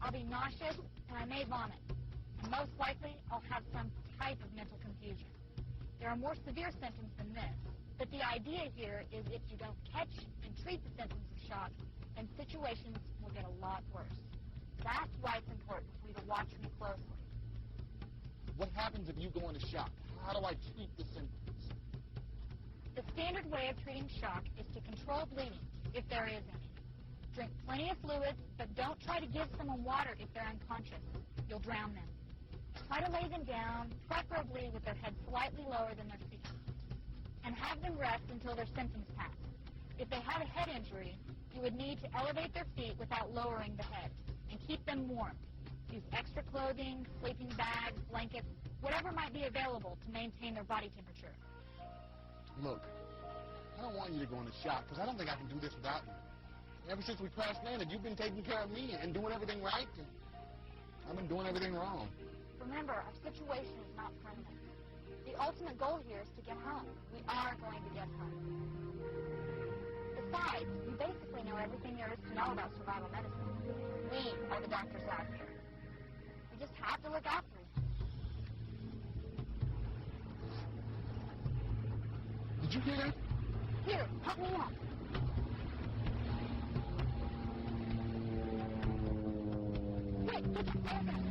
I'll be nauseous, and I may vomit. And most likely, I'll have some type of mental confusion. There are more severe symptoms than this, but the idea here is if you don't catch and treat the symptoms of shock, then situations will get a lot worse. That's why it's important for you to watch me closely. What happens if you go into shock? How do I treat the symptoms? The standard way of treating shock is to control bleeding, if there is any. Drink plenty of fluids, but don't try to give someone water if they're unconscious. You'll drown them. Try to lay them down, preferably with their head slightly lower than their feet, and have them rest until their symptoms pass. If they had a head injury, you would need to elevate their feet without lowering the head, and keep them warm. Use extra clothing, sleeping bags, blankets, whatever might be available to maintain their body temperature. Look, I don't want you to go into shock, because I don't think I can do this without you. Ever since we crash landed, you've been taking care of me and doing everything right, and I've been doing everything wrong. Remember, our situation is not permanent. The ultimate goal here is to get home. We are going to get home. Besides, you basically know everything there is to know about survival medicine. We are the doctors out here. We just have to look after you. Did you hear that? Here, help me up. Quick, get the fire back.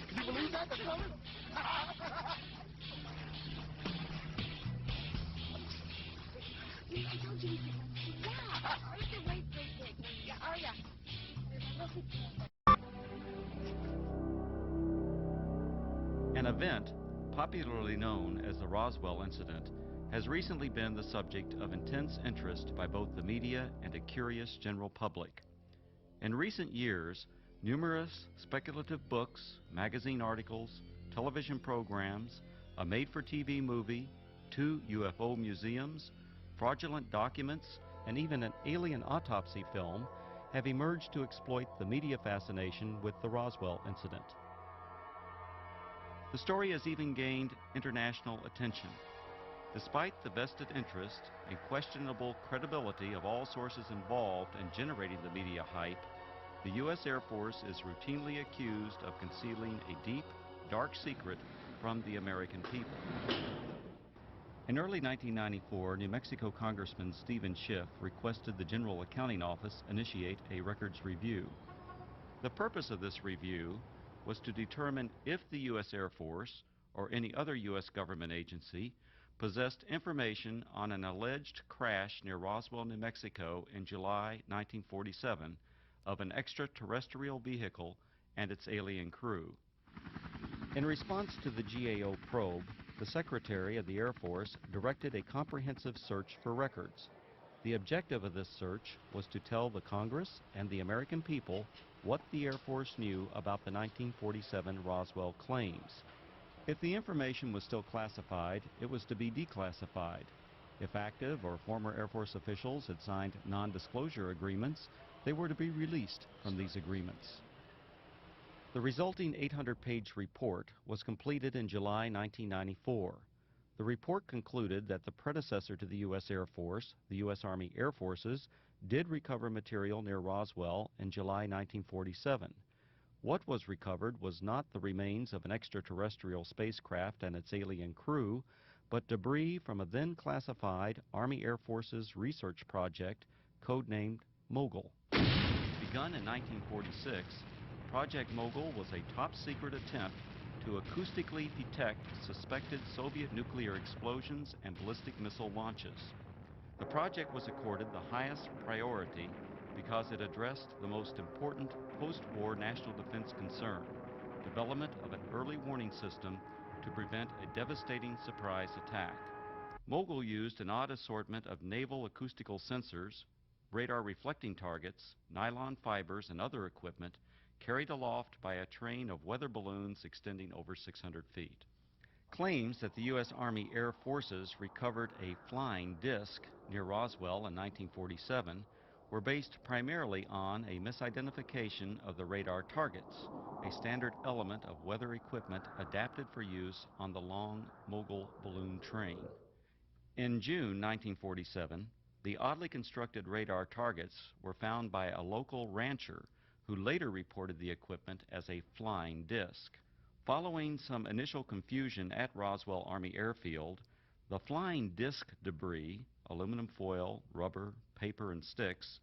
Can you believe that? They're coming? I told you we could. Yeah. Wait. Yeah, oh yeah. An event, popularly known as the Roswell incident, has recently been the subject of intense interest by both the media and a curious general public. In recent years, Numerous speculative books, magazine articles, television programs, a made-for-TV movie, 2 UFO museums, fraudulent documents, and even an alien autopsy film have emerged to exploit the media fascination with the Roswell incident. The story has even gained international attention. Despite the vested interest and questionable credibility of all sources involved in generating the media hype, the U.S. Air Force is routinely accused of concealing a deep, dark secret from the American people. In early 1994, New Mexico Congressman Stephen Schiff requested the General Accounting Office initiate a records review. The purpose of this review was to determine if the U.S. Air Force or any other U.S. government agency possessed information on an alleged crash near Roswell, New Mexico in July 1947 of an extraterrestrial vehicle and its alien crew. In response to the GAO probe, the Secretary of the Air Force directed a comprehensive search for records. The objective of this search was to tell the Congress and the American people what the Air Force knew about the 1947 Roswell claims. If the information was still classified, it was to be declassified. If active or former Air Force officials had signed non-disclosure agreements, they were to be released from these agreements. The resulting 800-page report was completed in July 1994. The report concluded that the predecessor to the U.S. Air Force, the U.S. Army Air Forces, did recover material near Roswell in July 1947. What was recovered was not the remains of an extraterrestrial spacecraft and its alien crew, but debris from a then classified Army Air Forces research project codenamed Mogul. Begun in 1946, Project Mogul was a top-secret attempt to acoustically detect suspected Soviet nuclear explosions and ballistic missile launches. The project was accorded the highest priority because it addressed the most important post-war national defense concern, development of an early warning system to prevent a devastating surprise attack. Mogul used an odd assortment of naval acoustical sensors, radar reflecting targets, nylon fibers, and other equipment carried aloft by a train of weather balloons extending over 600 feet. Claims that the U.S. Army Air Forces recovered a flying disc near Roswell in 1947 were based primarily on a misidentification of the radar targets, a standard element of weather equipment adapted for use on the long Mogul balloon train. In June 1947, the oddly constructed radar targets were found by a local rancher who later reported the equipment as a flying disc. Following some initial confusion at Roswell Army Airfield, the flying disc debris, aluminum foil, rubber, paper, and sticks,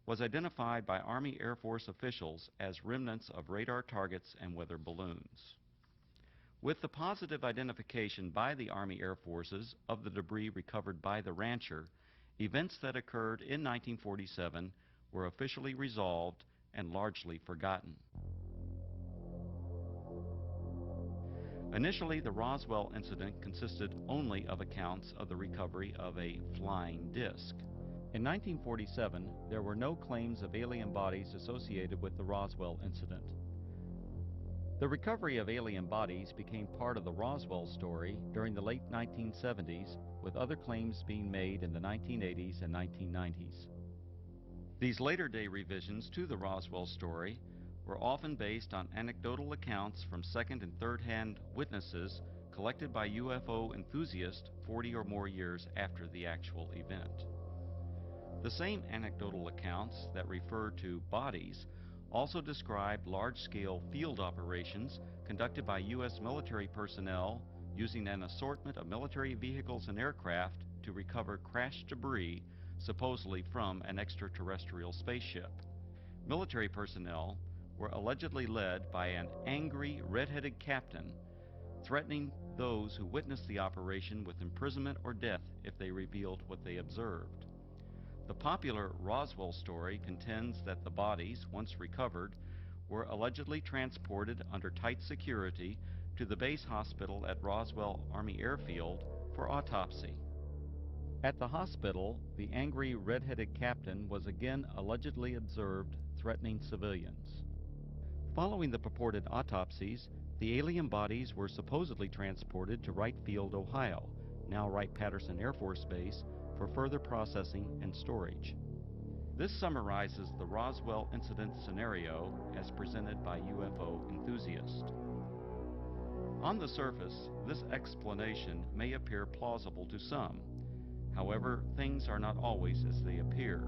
was identified by Army Air Force officials as remnants of radar targets and weather balloons. With the positive identification by the Army Air Forces of the debris recovered by the rancher, events that occurred in 1947 were officially resolved and largely forgotten. Initially, the Roswell incident consisted only of accounts of the recovery of a flying disc. In 1947, there were no claims of alien bodies associated with the Roswell incident. The recovery of alien bodies became part of the Roswell story during the late 1970s, with other claims being made in the 1980s and 1990s. These later-day revisions to the Roswell story were often based on anecdotal accounts from second- and third-hand witnesses collected by UFO enthusiasts 40 or more years after the actual event. The same anecdotal accounts that refer to bodies also describe large-scale field operations conducted by U.S. military personnel using an assortment of military vehicles and aircraft to recover crashed debris supposedly from an extraterrestrial spaceship. Military personnel were allegedly led by an angry, red-headed captain, threatening those who witnessed the operation with imprisonment or death if they revealed what they observed. The popular Roswell story contends that the bodies, once recovered, were allegedly transported under tight security to the base hospital at Roswell Army Airfield for autopsy. At the hospital, the angry red-headed captain was again allegedly observed threatening civilians. Following the purported autopsies, the alien bodies were supposedly transported to Wright Field, Ohio, now Wright-Patterson Air Force Base, for further processing and storage. This summarizes the Roswell incident scenario as presented by UFO enthusiasts. On the surface, this explanation may appear plausible to some. However, things are not always as they appear.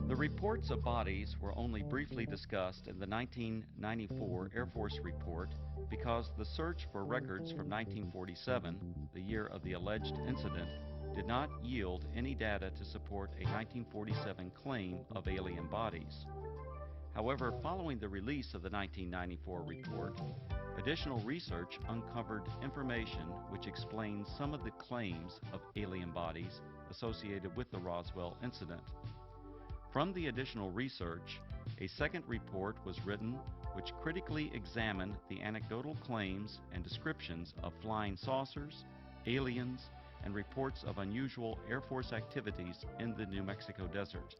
The reports of bodies were only briefly discussed in the 1994 Air Force report because the search for records from 1947, the year of the alleged incident, did not yield any data to support a 1947 claim of alien bodies. However, following the release of the 1994 report, additional research uncovered information which explains some of the claims of alien bodies associated with the Roswell incident. From the additional research, a second report was written which critically examined the anecdotal claims and descriptions of flying saucers, aliens, and reports of unusual Air Force activities in the New Mexico desert.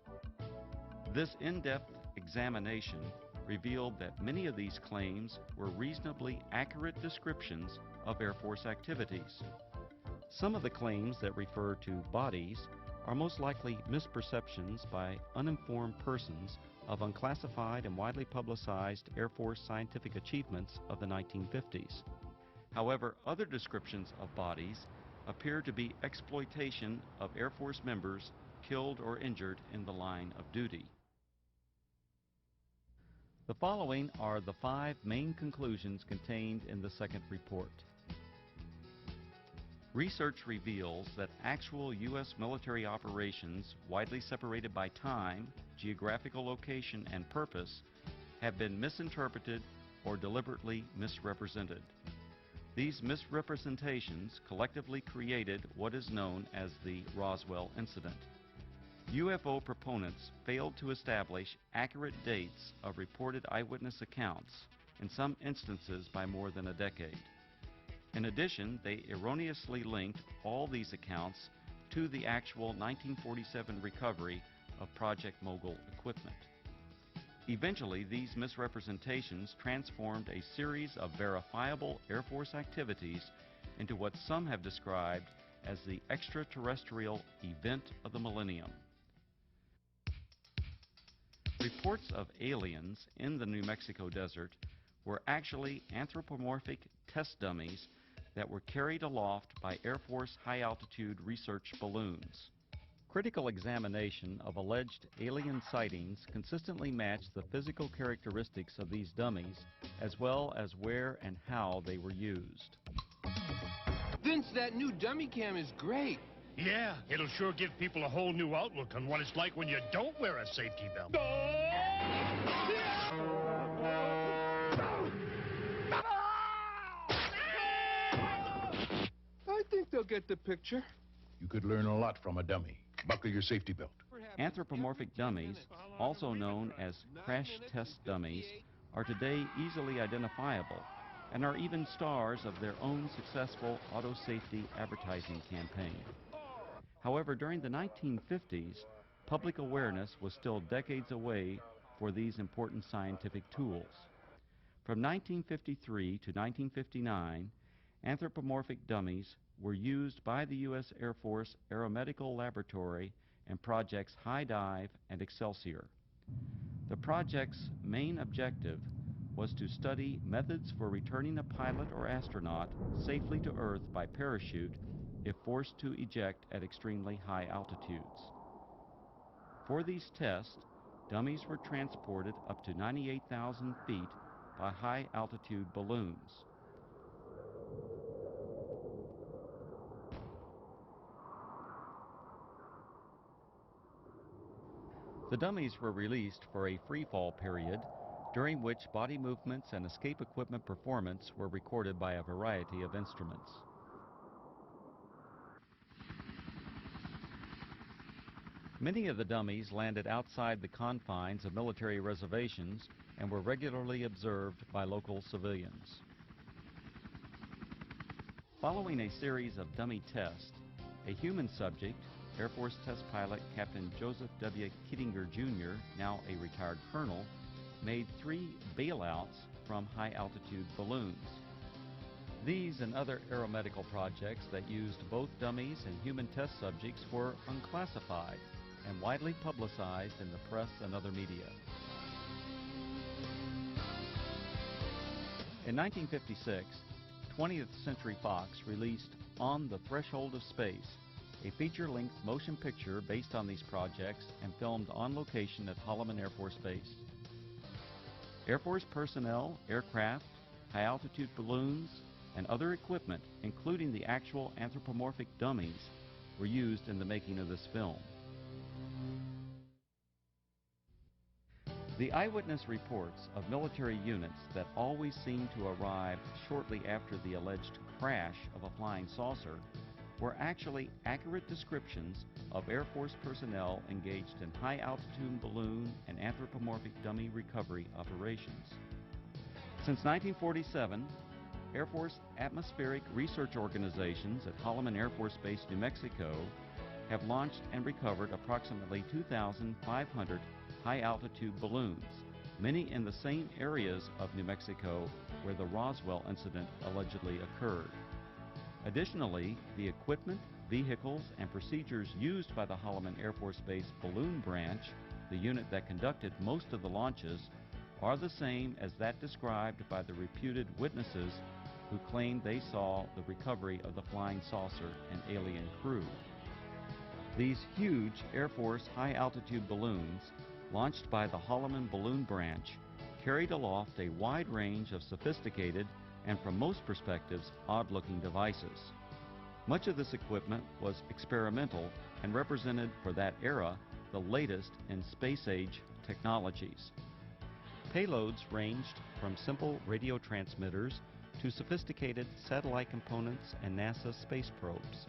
This in-depth examination revealed that many of these claims were reasonably accurate descriptions of Air Force activities. Some of the claims that refer to bodies are most likely misperceptions by uninformed persons of unclassified and widely publicized Air Force scientific achievements of the 1950s. However, other descriptions of bodies appear to be exploitation of Air Force members killed or injured in the line of duty. The following are the 5 main conclusions contained in the second report. Research reveals that actual U.S. military operations, widely separated by time, geographical location, and purpose, have been misinterpreted or deliberately misrepresented. These misrepresentations collectively created what is known as the Roswell incident. UFO proponents failed to establish accurate dates of reported eyewitness accounts, in some instances by more than a decade. In addition, they erroneously linked all these accounts to the actual 1947 recovery of Project Mogul equipment. Eventually, these misrepresentations transformed a series of verifiable Air Force activities into what some have described as the extraterrestrial event of the millennium. Reports of aliens in the New Mexico desert were actually anthropomorphic test dummies that were carried aloft by Air Force high-altitude research balloons. Critical examination of alleged alien sightings consistently matched the physical characteristics of these dummies, as well as where and how they were used. Vince, that new dummy cam is great. Yeah, it'll sure give people a whole new outlook on what it's like when you don't wear a safety belt. I think they'll get the picture. You could learn a lot from a dummy. Buckle your safety belt. Anthropomorphic dummies, also known as crash test dummies, are today easily identifiable and are even stars of their own successful auto safety advertising campaign. However, during the 1950s, public awareness was still decades away for these important scientific tools. From 1953 to 1959, anthropomorphic dummies were used by the U.S. Air Force Aeromedical Laboratory and projects High Dive and Excelsior. The project's main objective was to study methods for returning a pilot or astronaut safely to Earth by parachute if forced to eject at extremely high altitudes. For these tests, dummies were transported up to 98,000 feet by high-altitude balloons. The dummies were released for a free-fall period, during which body movements and escape equipment performance were recorded by a variety of instruments. Many of the dummies landed outside the confines of military reservations and were regularly observed by local civilians. Following a series of dummy tests, a human subject, Air Force test pilot Captain Joseph W. Kittinger, Jr., now a retired colonel, made 3 bailouts from high-altitude balloons. These and other aeromedical projects that used both dummies and human test subjects were unclassified and widely publicized in the press and other media. In 1956, 20th Century Fox released On the Threshold of Space, a feature-length motion picture based on these projects and filmed on location at Holloman Air Force Base. Air Force personnel, aircraft, high-altitude balloons, and other equipment, including the actual anthropomorphic dummies, were used in the making of this film. The eyewitness reports of military units that always seemed to arrive shortly after the alleged crash of a flying saucer were actually accurate descriptions of Air Force personnel engaged in high-altitude balloon and anthropomorphic dummy recovery operations. Since 1947, Air Force atmospheric research organizations at Holloman Air Force Base, New Mexico, have launched and recovered approximately 2,500 high-altitude balloons, many in the same areas of New Mexico where the Roswell incident allegedly occurred. Additionally, the equipment, vehicles, and procedures used by the Holloman Air Force Base Balloon Branch, the unit that conducted most of the launches, are the same as that described by the reputed witnesses who claimed they saw the recovery of the flying saucer and alien crew. These huge Air Force high-altitude balloons, launched by the Holloman Balloon Branch, carried aloft a wide range of sophisticated and, from most perspectives, odd-looking devices. Much of this equipment was experimental and represented, for that era, the latest in space-age technologies. Payloads ranged from simple radio transmitters to sophisticated satellite components and NASA space probes.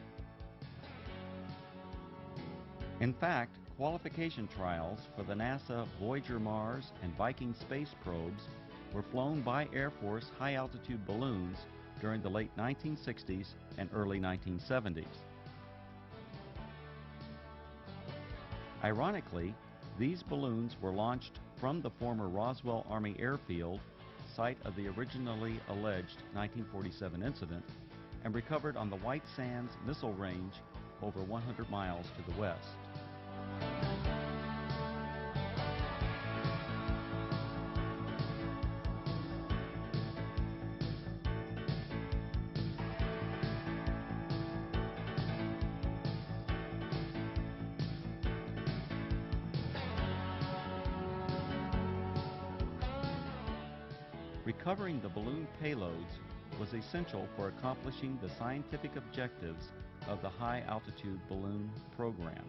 In fact, qualification trials for the NASA Voyager Mars and Viking space probes were flown by Air Force high-altitude balloons during the late 1960s and early 1970s. Ironically, these balloons were launched from the former Roswell Army Airfield, site of the originally alleged 1947 incident, and recovered on the White Sands Missile Range over 100 miles to the west. Recovering the balloon payloads was essential for accomplishing the scientific objectives of the high-altitude balloon program.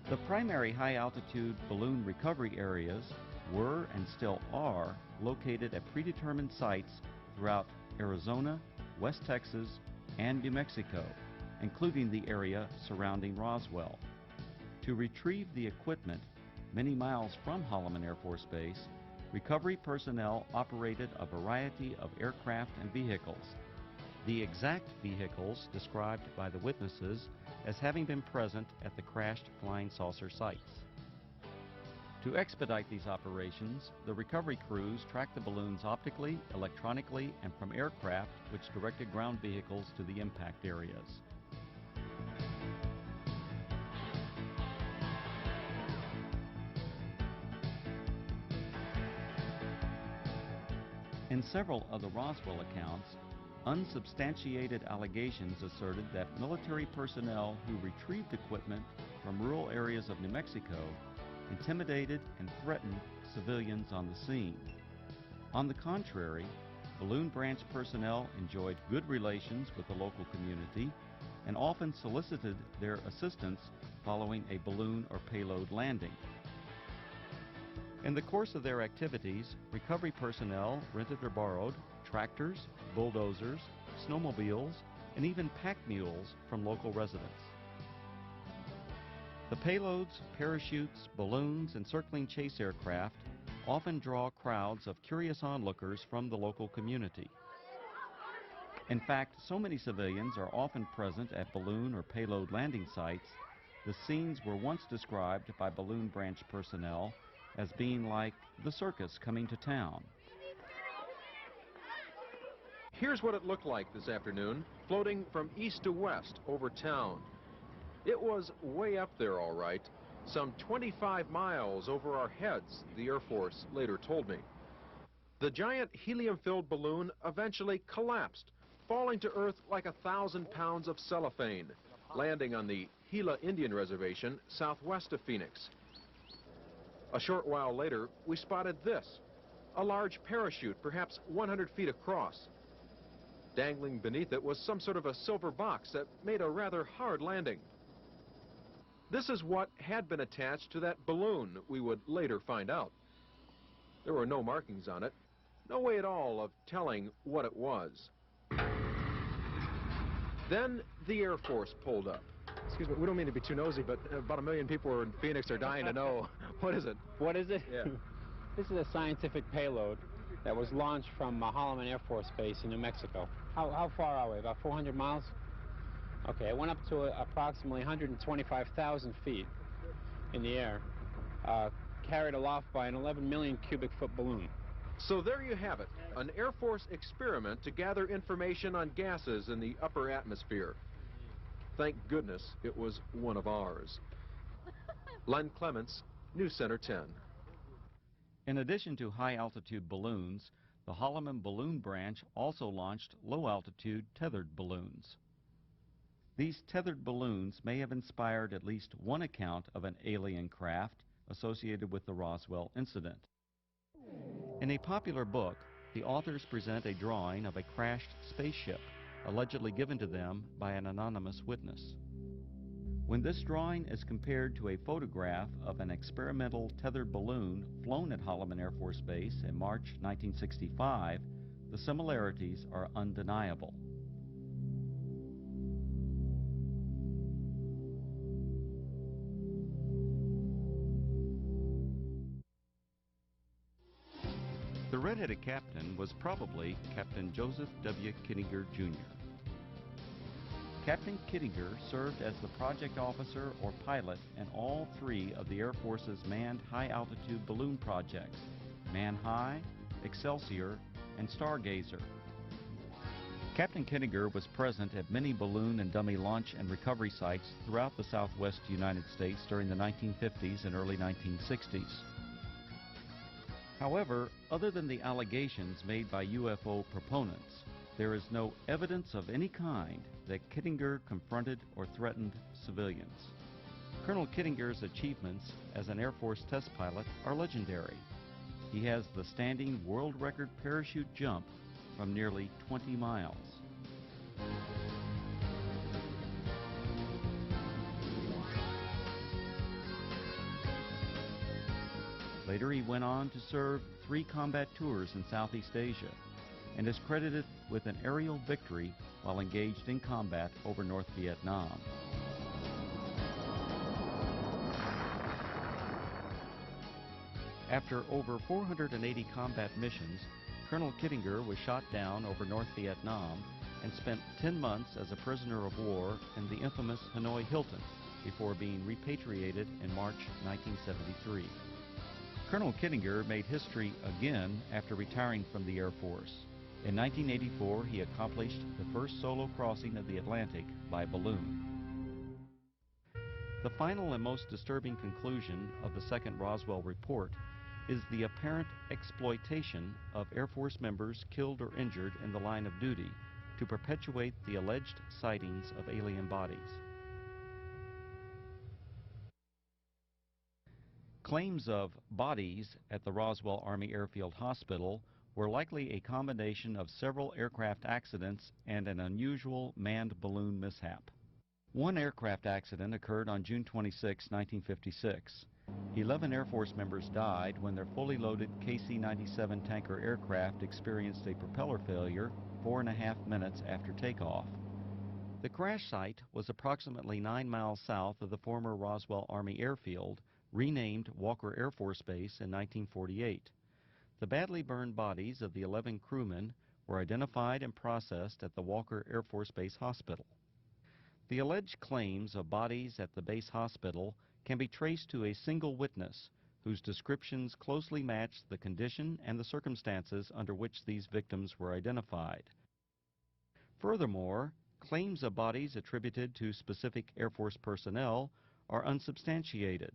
The primary high-altitude balloon recovery areas were and still are located at predetermined sites throughout Arizona, West Texas, and New Mexico, including the area surrounding Roswell. To retrieve the equipment many miles from Holloman Air Force Base, recovery personnel operated a variety of aircraft and vehicles. The exact vehicles described by the witnesses as having been present at the crashed flying saucer sites. To expedite these operations, the recovery crews tracked the balloons optically, electronically, and from aircraft which directed ground vehicles to the impact areas. In several of the Roswell accounts, unsubstantiated allegations asserted that military personnel who retrieved equipment from rural areas of New Mexico intimidated and threatened civilians on the scene. On the contrary, Balloon Branch personnel enjoyed good relations with the local community and often solicited their assistance following a balloon or payload landing. In the course of their activities, recovery personnel rented or borrowed tractors, bulldozers, snowmobiles, and even pack mules from local residents. The payloads, parachutes, balloons, and circling chase aircraft often draw crowds of curious onlookers from the local community. In fact, so many civilians are often present at balloon or payload landing sites, the scenes were once described by Balloon Branch personnel as being like the circus coming to town. Here's what it looked like this afternoon, floating from east to west over town. It was way up there, all right, some 25 miles over our heads, the Air Force later told me. The giant helium-filled balloon eventually collapsed, falling to Earth like 1,000 pounds of cellophane, landing on the Gila Indian Reservation southwest of Phoenix. A short while later, we spotted this, a large parachute, perhaps 100 feet across. Dangling beneath it was some sort of a silver box that made a rather hard landing. This is what had been attached to that balloon, we would later find out. There were no markings on it, no way at all of telling what it was. Then the Air Force pulled up. Excuse me, we don't mean to be too nosy, but about 1 million people in Phoenix are dying to know. What is it? What is it? Yeah. This is a scientific payload that was launched from Holloman Air Force Base in New Mexico. How far are we? About 400 miles? Okay, it went up to approximately 125,000 feet in the air, carried aloft by an 11 million cubic foot balloon. So there you have it, an Air Force experiment to gather information on gases in the upper atmosphere. Thank goodness it was one of ours. Len Clements, News Center 10. In addition to high-altitude balloons, the Holloman Balloon Branch also launched low-altitude tethered balloons. These tethered balloons may have inspired at least one account of an alien craft associated with the Roswell incident. In a popular book, the authors present a drawing of a crashed spaceship, allegedly given to them by an anonymous witness. When this drawing is compared to a photograph of an experimental tethered balloon flown at Holloman Air Force Base in March 1965, the similarities are undeniable. The red-headed captain was probably Captain Joseph W. Kittinger, Jr. Captain Kittinger served as the project officer or pilot in all three of the Air Force's manned high-altitude balloon projects, Man High, Excelsior, and Stargazer. Captain Kittinger was present at many balloon and dummy launch and recovery sites throughout the southwest United States during the 1950s and early 1960s. However, other than the allegations made by UFO proponents, there is no evidence of any kind that Kittinger confronted or threatened civilians. Colonel Kittinger's achievements as an Air Force test pilot are legendary. He has the standing world record parachute jump from nearly 20 miles. Later he went on to serve 3 combat tours in Southeast Asia and is credited with an aerial victory while engaged in combat over North Vietnam. After over 480 combat missions, Colonel Kittinger was shot down over North Vietnam and spent 10 months as a prisoner of war in the infamous Hanoi Hilton before being repatriated in March 1973. Colonel Kittinger made history again after retiring from the Air Force. In 1984, he accomplished the first solo crossing of the Atlantic by balloon. The final and most disturbing conclusion of the second Roswell report is the apparent exploitation of Air Force members killed or injured in the line of duty to perpetuate the alleged sightings of alien bodies. Claims of bodies at the Roswell Army Airfield Hospital were likely a combination of several aircraft accidents and an unusual manned balloon mishap. One aircraft accident occurred on June 26, 1956. 11 Air Force members died when their fully loaded KC-97 tanker aircraft experienced a propeller failure 4.5 minutes after takeoff. The crash site was approximately 9 miles south of the former Roswell Army Airfield, renamed Walker Air Force Base in 1948. The badly burned bodies of the 11 crewmen were identified and processed at the Walker Air Force Base Hospital. The alleged claims of bodies at the base hospital can be traced to a single witness whose descriptions closely matched the condition and the circumstances under which these victims were identified. Furthermore, claims of bodies attributed to specific Air Force personnel are unsubstantiated.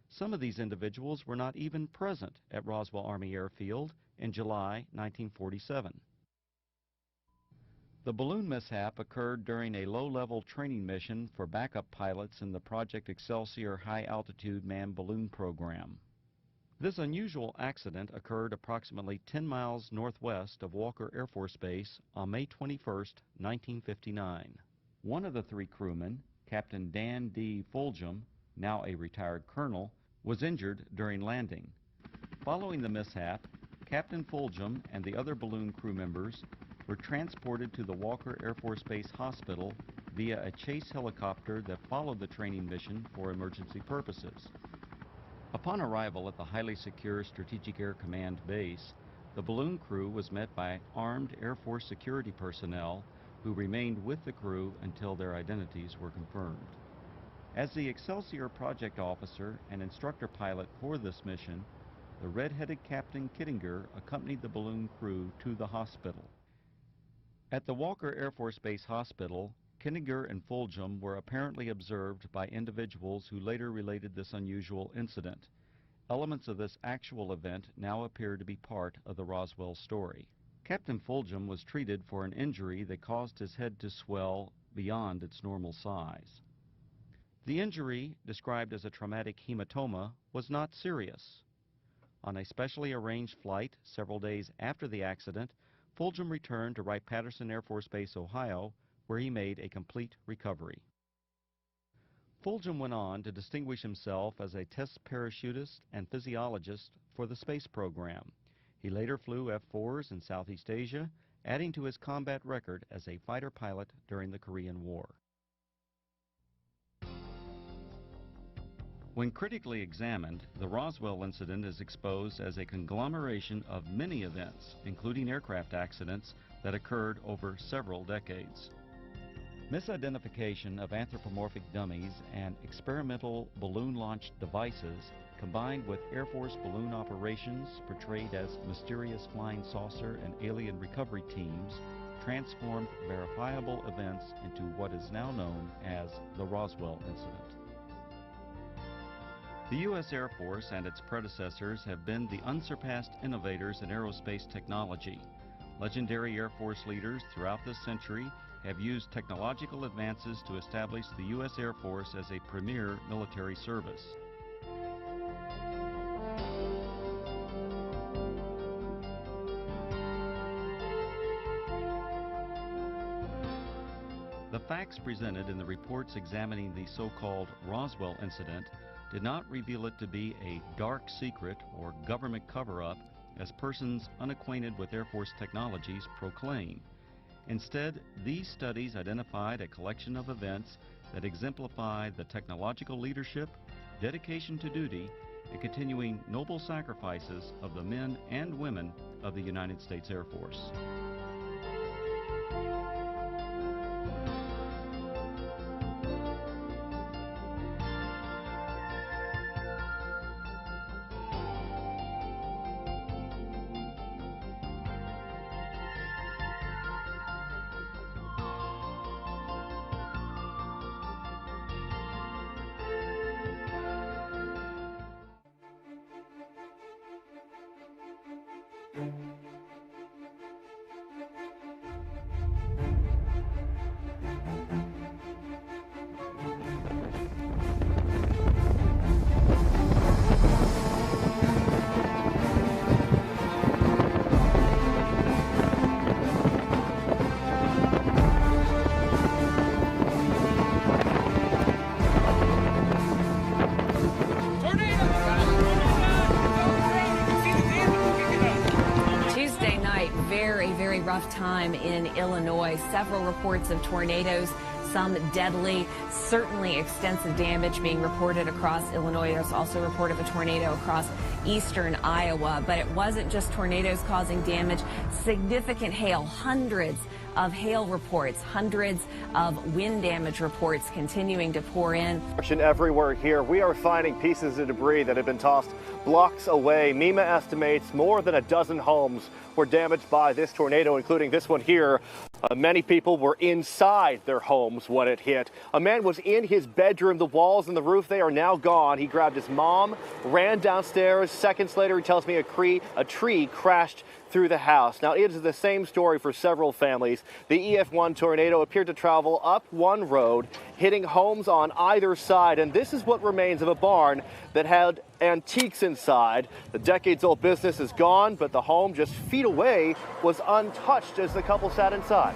Some of these individuals were not even present at Roswell Army Airfield in July 1947. The balloon mishap occurred during a low-level training mission for backup pilots in the Project Excelsior high-altitude manned balloon program. This unusual accident occurred approximately 10 miles northwest of Walker Air Force Base on May 21, 1959. One of the three crewmen, Captain Dan D. Fulgham, now a retired colonel, was injured during landing. Following the mishap, Captain Fulgham and the other balloon crew members were transported to the Walker Air Force Base Hospital via a chase helicopter that followed the training mission for emergency purposes. Upon arrival at the highly secure Strategic Air Command base, the balloon crew was met by armed Air Force security personnel who remained with the crew until their identities were confirmed. As the Excelsior project officer and instructor pilot for this mission, the red-headed Captain Kittinger accompanied the balloon crew to the hospital. At the Walker Air Force Base Hospital, Kittinger and Fulgham were apparently observed by individuals who later related this unusual incident. Elements of this actual event now appear to be part of the Roswell story. Captain Fulgham was treated for an injury that caused his head to swell beyond its normal size. The injury, described as a traumatic hematoma, was not serious. On a specially arranged flight several days after the accident, Fulgham returned to Wright-Patterson Air Force Base, Ohio, where he made a complete recovery. Fulgham went on to distinguish himself as a test parachutist and physiologist for the space program. He later flew F-4s in Southeast Asia, adding to his combat record as a fighter pilot during the Korean War. When critically examined, the Roswell incident is exposed as a conglomeration of many events, including aircraft accidents, that occurred over several decades. Misidentification of anthropomorphic dummies and experimental balloon-launched devices, combined with Air Force balloon operations portrayed as mysterious flying saucer and alien recovery teams, transformed verifiable events into what is now known as the Roswell incident. The U.S. Air Force and its predecessors have been the unsurpassed innovators in aerospace technology. Legendary Air Force leaders throughout this century have used technological advances to establish the U.S. Air Force as a premier military service. The facts presented in the reports examining the so-called Roswell incident did not reveal it to be a dark secret or government cover-up as persons unacquainted with Air Force technologies proclaim. Instead, these studies identified a collection of events that exemplify the technological leadership, dedication to duty, and continuing noble sacrifices of the men and women of the United States Air Force. Very rough time in Illinois. Several reports of tornadoes, some deadly, certainly extensive damage being reported across Illinois. There's also a report of a tornado across eastern Iowa. But it wasn't just tornadoes causing damage. Significant hail, hundreds of hail reports, hundreds of wind damage reports continuing to pour in. Everywhere here, we are finding pieces of debris that have been tossed blocks away. MEMA estimates more than a dozen homes were damaged by this tornado, including this one here. Many people were inside their homes when it hit. A man was in his bedroom. The walls and the roof, they are now gone. He grabbed his mom, ran downstairs. Seconds later, he tells me a tree crashed through the house. Now, it is the same story for several families. The EF1 tornado appeared to travel up one road, hitting homes on either side. And this is what remains of a barn that had antiques inside. The decades-old business is gone, but the home just feet away was untouched as the couple sat inside.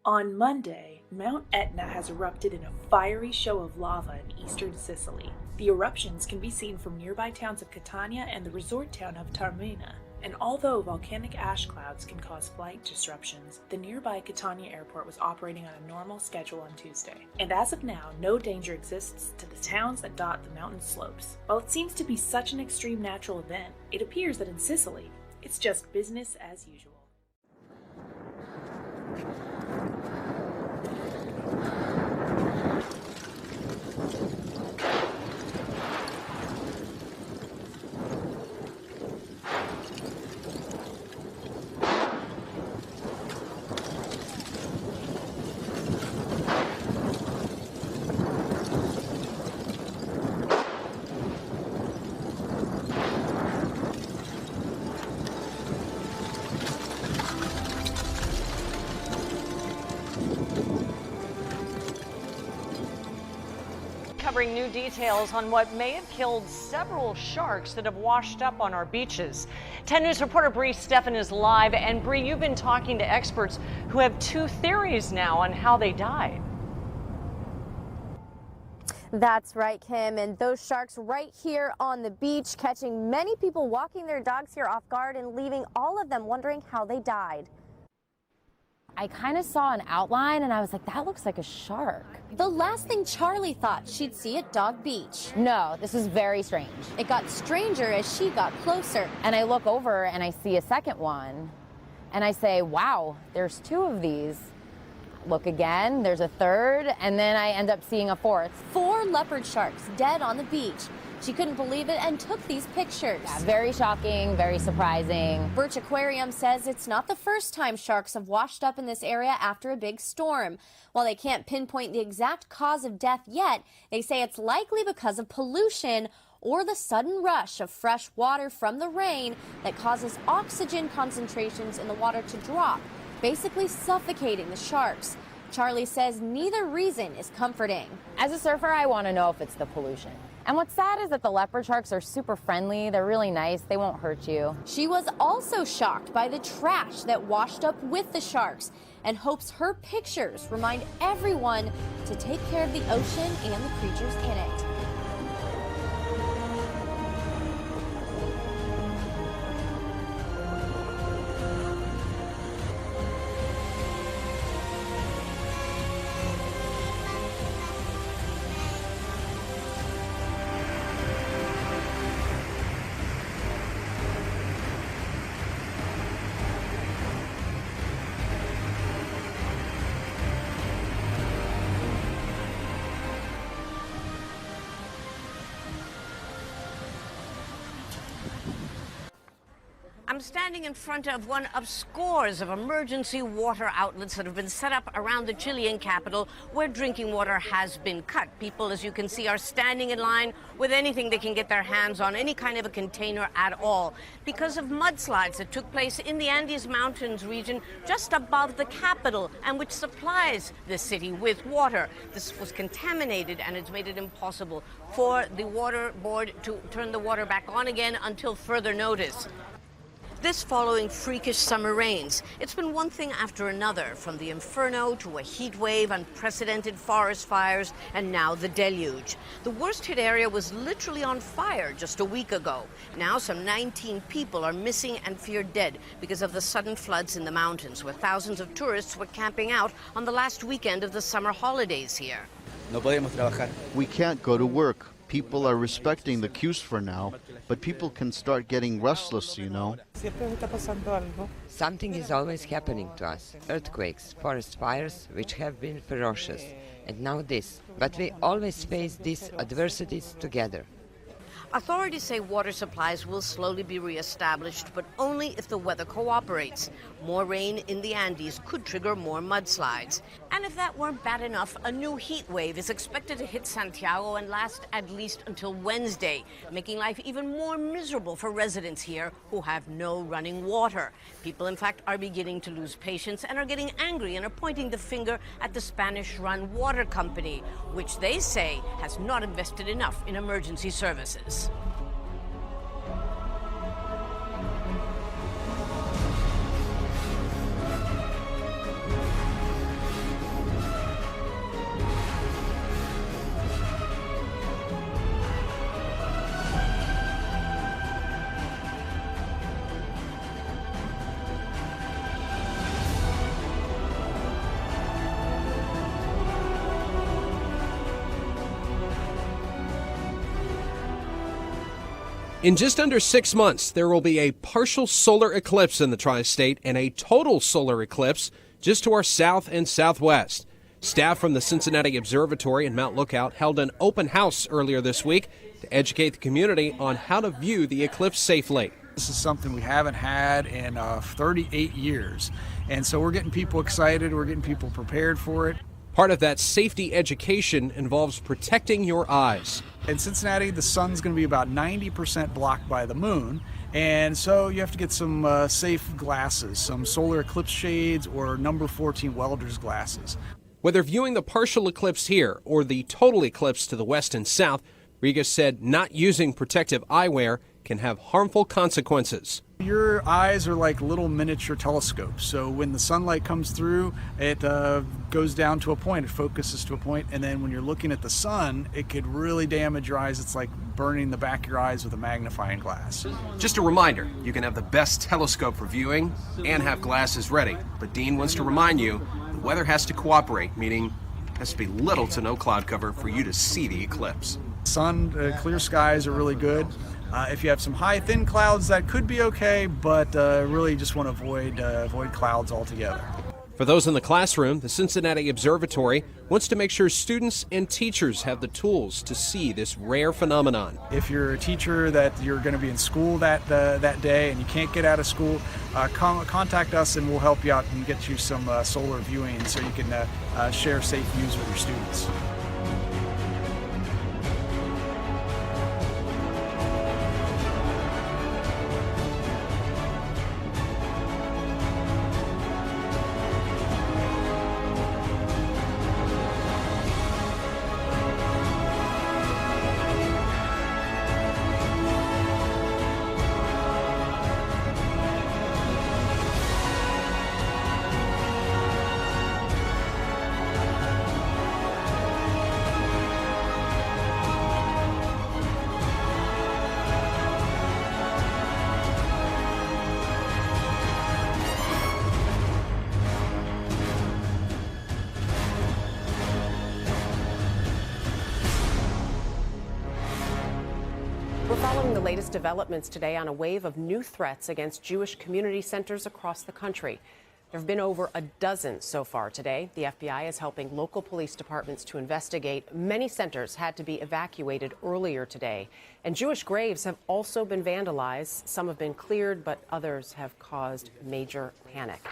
On Monday, Mount Etna has erupted in a fiery show of lava in eastern Sicily. The eruptions can be seen from nearby towns of Catania and the resort town of Taormina. And although volcanic ash clouds can cause flight disruptions, the nearby Catania airport was operating on a normal schedule on Tuesday. And as of now, no danger exists to the towns that dot the mountain slopes. While it seems to be such an extreme natural event, it appears that in Sicily, it's just business as usual. Covering new details on what may have killed several sharks that have washed up on our beaches. 10 News reporter Bree Stephan is live. And Bree, you've been talking to experts who have two theories now on how they died. That's right, Kim, and those sharks right here on the beach, catching many people walking their dogs here off guard and leaving all of them wondering how they died. I kind of saw an outline and I was like, that looks like a shark. The last thing Charlie thought she'd see at Dog Beach. No, this is very strange. It got stranger as she got closer. And I look over and I see a second one. And I say, wow, there's two of these. Look again, there's a third, and then I end up seeing a fourth. 4 leopard sharks dead on the beach. She couldn't believe it and took these pictures. Yeah, very shocking, very surprising. Birch Aquarium says it's not the first time sharks have washed up in this area after a big storm. While they can't pinpoint the exact cause of death yet, they say it's likely because of pollution or the sudden rush of fresh water from the rain that causes oxygen concentrations in the water to drop, basically suffocating the sharks. Charlie says neither reason is comforting. As a surfer, I want to know if it's the pollution. And what's sad is that the leopard sharks are super friendly. They're really nice. They won't hurt you. She was also shocked by the trash that washed up with the sharks and hopes her pictures remind everyone to take care of the ocean and the creatures in it. I'm standing in front of one of scores of emergency water outlets that have been set up around the Chilean capital where drinking water has been cut. People, as you can see, are standing in line with anything they can get their hands on, any kind of a container at all, because of mudslides that took place in the Andes Mountains region just above the capital and which supplies the city with water. This was contaminated and it's made it impossible for the water board to turn the water back on again until further notice. This following freakish summer rains. It's been one thing after another, from the inferno to a heat wave, unprecedented forest fires, and now the deluge. The worst hit area was literally on fire just a week ago. Now some 19 people are missing and feared dead because of the sudden floods in the mountains, where thousands of tourists were camping out on the last weekend of the summer holidays here. We can't go to work. People are respecting the queues for now, but people can start getting restless, you know. Something is always happening to us. Earthquakes, forest fires, which have been ferocious, and now this. But we always face these adversities together. Authorities say water supplies will slowly be reestablished, but only if the weather cooperates. More rain in the Andes could trigger more mudslides. And if that weren't bad enough, a new heat wave is expected to hit Santiago and last at least until Wednesday, making life even more miserable for residents here who have no running water. People, in fact, are beginning to lose patience and are getting angry and are pointing the finger at the Spanish-run water company, which they say has not invested enough in emergency services. In just under 6 months, there will be a partial solar eclipse in the tri-state and a total solar eclipse just to our south and southwest. Staff from the Cincinnati Observatory and Mount Lookout held an open house earlier this week to educate the community on how to view the eclipse safely. This is something we haven't had in 38 years, and so we're getting people excited, we're getting people prepared for it. Part of that safety education involves protecting your eyes. In Cincinnati, the sun's going to be about 90% blocked by the moon, and so you have to get some safe glasses, some solar eclipse shades or number 14 welder's glasses. Whether viewing the partial eclipse here or the total eclipse to the west and south, Riga said not using protective eyewear can have harmful consequences. Your eyes are like little miniature telescopes, so when the sunlight comes through, it goes down to a point, it focuses to a point, and then when you're looking at the sun, it could really damage your eyes. It's like burning the back of your eyes with a magnifying glass. Just a reminder, you can have the best telescope for viewing and have glasses ready, but Dean wants to remind you the weather has to cooperate, meaning it has to be little to no cloud cover for you to see the eclipse. Sun, clear skies are really good. If you have some high, thin clouds, that could be okay, but really just want to avoid clouds altogether. For those in the classroom, the Cincinnati Observatory wants to make sure students and teachers have the tools to see this rare phenomenon. If you're a teacher that you're going to be in school that day and you can't get out of school, contact us and we'll help you out and get you some solar viewing so you can share safe views with your students. We're following the latest developments today on a wave of new threats against Jewish community centers across the country. There have been over a dozen so far today. The FBI is helping local police departments to investigate. Many centers had to be evacuated earlier today. And Jewish graves have also been vandalized. Some have been cleared, but others have caused major panic.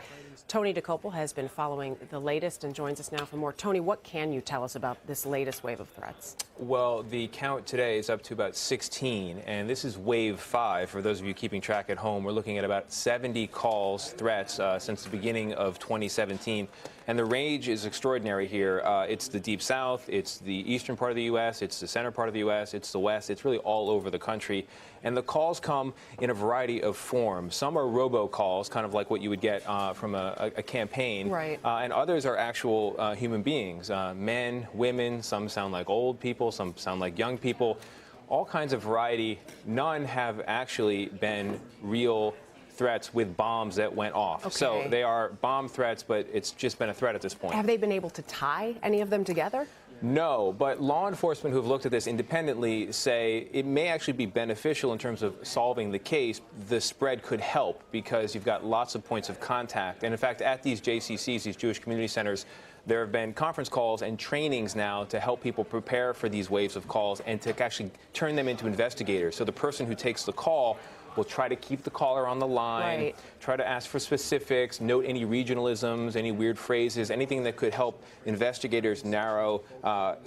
Tony DeCopel has been following the latest and joins us now for more. Tony, what can you tell us about this latest wave of threats? Well, the count today is up to about 16, and this is wave 5. For those of you keeping track at home, we're looking at about 70 calls, threats since the beginning of 2017. And the range is extraordinary here. It's the Deep South, it's the eastern part of the U.S., it's the center part of the U.S., it's the West. It's really all over the country. And the calls come in a variety of forms. Some are robocalls, kind of like what you would get from a campaign. Right. And others are actual human beings, men, women. Some sound like old people, some sound like young people. All kinds of variety. None have actually been real threats with bombs that went off. Okay. So they are bomb threats, but it's just been a threat at this point. Have they been able to tie any of them together? No, but law enforcement who've looked at this independently say it may actually be beneficial in terms of solving the case. The spread could help because you've got lots of points of contact. And in fact, at these JCCs, these Jewish community centers, there have been conference calls and trainings now to help people prepare for these waves of calls and to actually turn them into investigators. So the person who takes the call will try to keep the caller on the line, right, try to ask for specifics, note any regionalisms, any weird phrases, anything that could help investigators narrow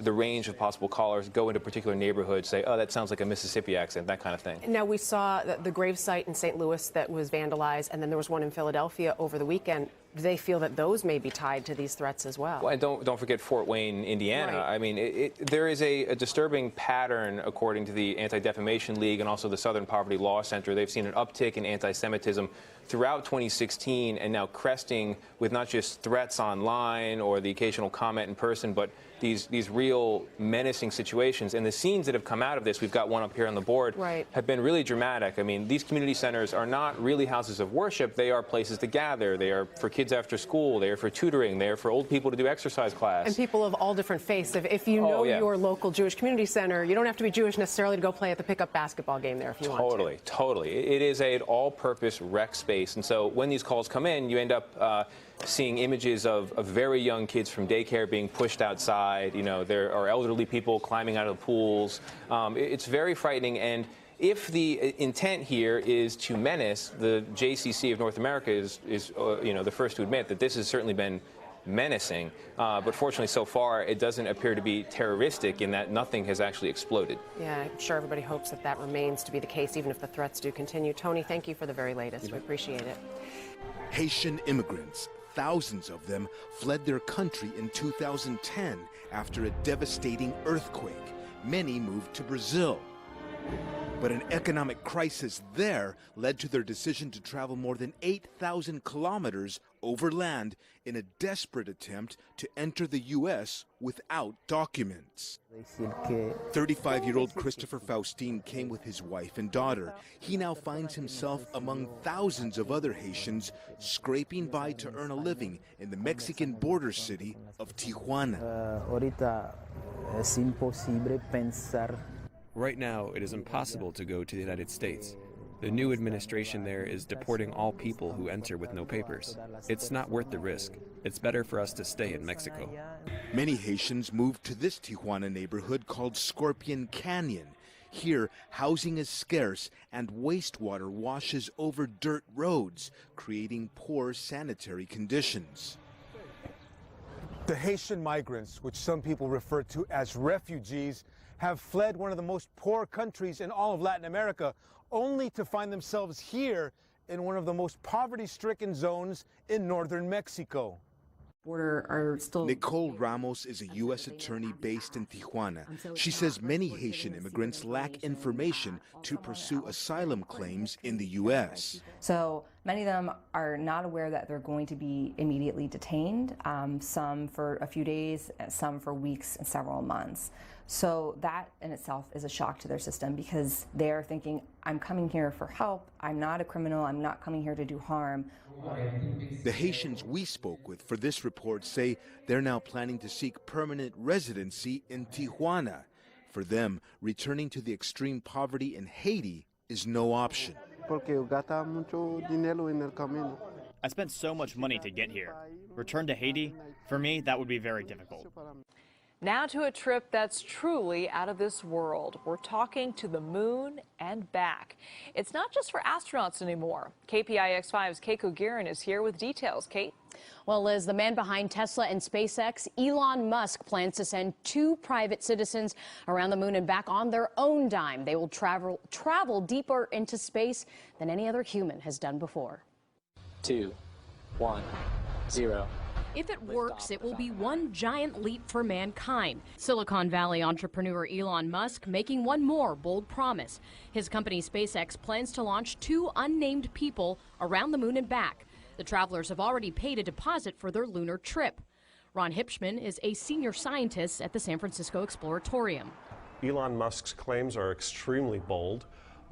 the range of possible callers, go into particular neighborhoods, say, oh, that sounds like a Mississippi accent, that kind of thing. Now, we saw the grave site in St. Louis that was vandalized, and then there was one in Philadelphia over the weekend. Do they feel that those may be tied to these threats as well? Well, and don't forget Fort Wayne, Indiana. Right. I mean, there is a disturbing pattern, according to the Anti-Defamation League and also the Southern Poverty Law Center. They've seen an uptick in anti-Semitism throughout 2016 and now cresting with not just threats online or the occasional comment in person, but these real menacing situations. And the scenes that have come out of this, we've got one up here on the board, right, have been really dramatic. I mean, these community centers are not really houses of worship. They are places to gather. They are for kids after school. They are for tutoring. They are for old people to do exercise class. And people of all different faiths. If you know your local Jewish community center, you don't have to be Jewish necessarily to go play at the pickup basketball game there if you want to. Totally. It is an all-purpose rec space. And so when these calls come in, you end up seeing images of very young kids from daycare being pushed outside. You know, there are elderly people climbing out of the pools. It's very frightening. And if the intent here is to menace, the JCC of North America is the first to admit that this has certainly been menacing. But fortunately, so far, it doesn't appear to be terroristic in that nothing has actually exploded. Yeah, I'm sure everybody hopes that remains to be the case, even if the threats do continue. Tony, thank you for the very latest. We appreciate it. Haitian immigrants, thousands of them, fled their country in 2010 after a devastating earthquake. Many moved to Brazil. But an economic crisis there led to their decision to travel more than 8,000 kilometers overland in a desperate attempt to enter the U.S. without documents. 35-year-old Christopher Faustin came with his wife and daughter. He now finds himself among thousands of other Haitians scraping by to earn a living in the Mexican border city of Tijuana. Right now, it is impossible to go to the United States. The new administration there is deporting all people who enter with no papers. It's not worth the risk. It's better for us to stay in Mexico. Many Haitians moved to this Tijuana neighborhood called Scorpion Canyon. Here, housing is scarce and wastewater washes over dirt roads, creating poor sanitary conditions. The Haitian migrants, which some people refer to as refugees, have fled one of the most poor countries in all of Latin America, only to find themselves here in one of the most poverty-stricken zones in northern Mexico. Nicole Ramos is a U.S. attorney based in Tijuana. She says many Haitian immigrants lack information to pursue asylum claims in the U.S. So many of them are not aware that they're going to be immediately detained, some for a few days, some for weeks and several months. So that in itself is a shock to their system because they're thinking, I'm coming here for help, I'm not a criminal, I'm not coming here to do harm. The Haitians we spoke with for this report say they're now planning to seek permanent residency in Tijuana. For them, returning to the extreme poverty in Haiti is no option. I spent so much money to get here. Return to Haiti, for me, that would be very difficult. Now to a trip that's truly out of this world. We're talking to the moon and back. It's not just for astronauts anymore. KPIX5's Kate Kogirin is here with details. Kate? Well, Liz, the man behind Tesla and SpaceX, Elon Musk, plans to send 2 private citizens around the moon and back on their own dime. They will travel deeper into space than any other human has done before. 2, 1, 0. If it works, it will be one giant leap for mankind. Silicon Valley entrepreneur Elon Musk making one more bold promise. His company SpaceX plans to launch 2 unnamed people around the moon and back. The travelers have already paid a deposit for their lunar trip. Ron Hipschman is a senior scientist at the San Francisco Exploratorium. Elon Musk's claims are extremely bold,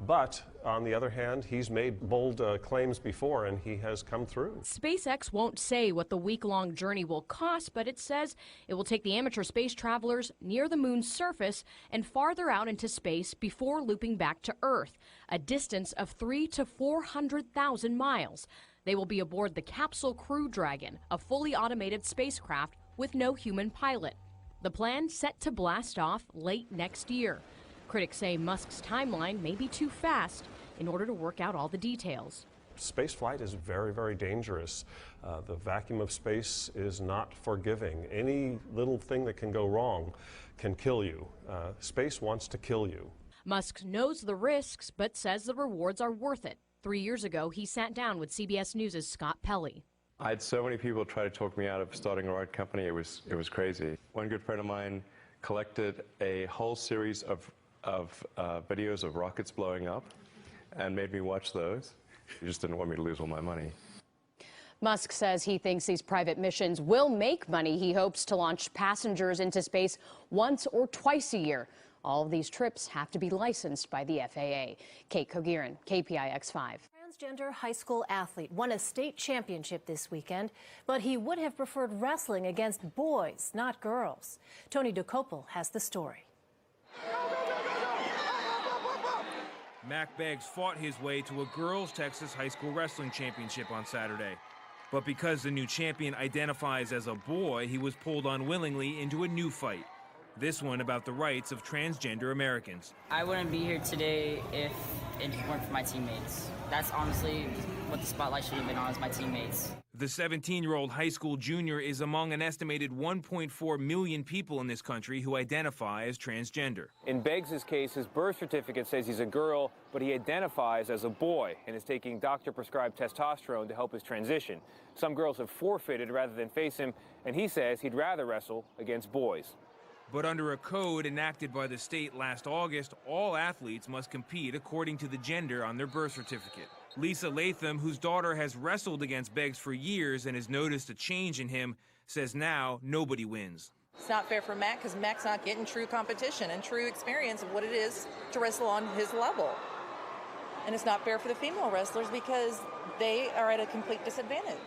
but on the other hand, he's made bold claims before and he has come through. SpaceX won't say what the week-long journey will cost, but it says it will take the amateur space travelers near the moon's surface and farther out into space before looping back to Earth, a distance of 300,000 to 400,000 miles. They will be aboard the Capsule Crew Dragon, a fully automated spacecraft with no human pilot. The plan set to blast off late next year. Critics say Musk's timeline may be too fast in order to work out all the details. Space flight is very, very dangerous. The vacuum of space is not forgiving. Any little thing that can go wrong can kill you. Space wants to kill you. Musk knows the risks, but says the rewards are worth it. 3 years ago, he sat down with CBS News' Scott Pelley. I had so many people try to talk me out of starting a rocket company. It was crazy. One good friend of mine collected a whole series of videos of rockets blowing up and made me watch those. He just didn't want me to lose all my money. Musk says he thinks these private missions will make money. He hopes to launch passengers into space once or twice a year. All of these trips have to be licensed by the FAA. Kate Kogirin, KPIX5. Transgender high school athlete won a state championship this weekend, but he would have preferred wrestling against boys, not girls. Tony DeCopel has the story. Mac Beggs fought his way to a girls' Texas high school wrestling championship on Saturday. But because the new champion identifies as a boy, he was pulled unwillingly into a new fight. This one about the rights of transgender Americans. I wouldn't be here today if it weren't for my teammates. That's honestly what the spotlight should have been on, is my teammates. The 17-year-old high school junior is among an estimated 1.4 million people in this country who identify as transgender. In Beggs' case, his birth certificate says he's a girl, but he identifies as a boy and is taking doctor-prescribed testosterone to help his transition. Some girls have forfeited rather than face him, and he says he'd rather wrestle against boys. But under a code enacted by the state last August, all athletes must compete according to the gender on their birth certificate. Lisa Latham, whose daughter has wrestled against Beggs for years and has noticed a change in him, says now nobody wins. It's not fair for Mac because Mac's not getting true competition and true experience of what it is to wrestle on his level. And it's not fair for the female wrestlers because they are at a complete disadvantage.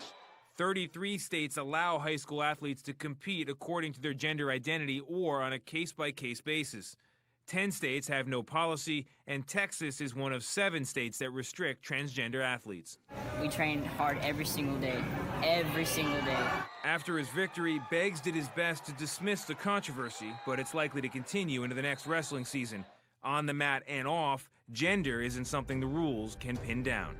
33 states allow high school athletes to compete according to their gender identity or on a case-by-case basis. 10 states have no policy, and Texas is one of 7 states that restrict transgender athletes. We train hard every single day, every single day. After his victory, Beggs did his best to dismiss the controversy, but it's likely to continue into the next wrestling season. On the mat and off, gender isn't something the rules can pin down.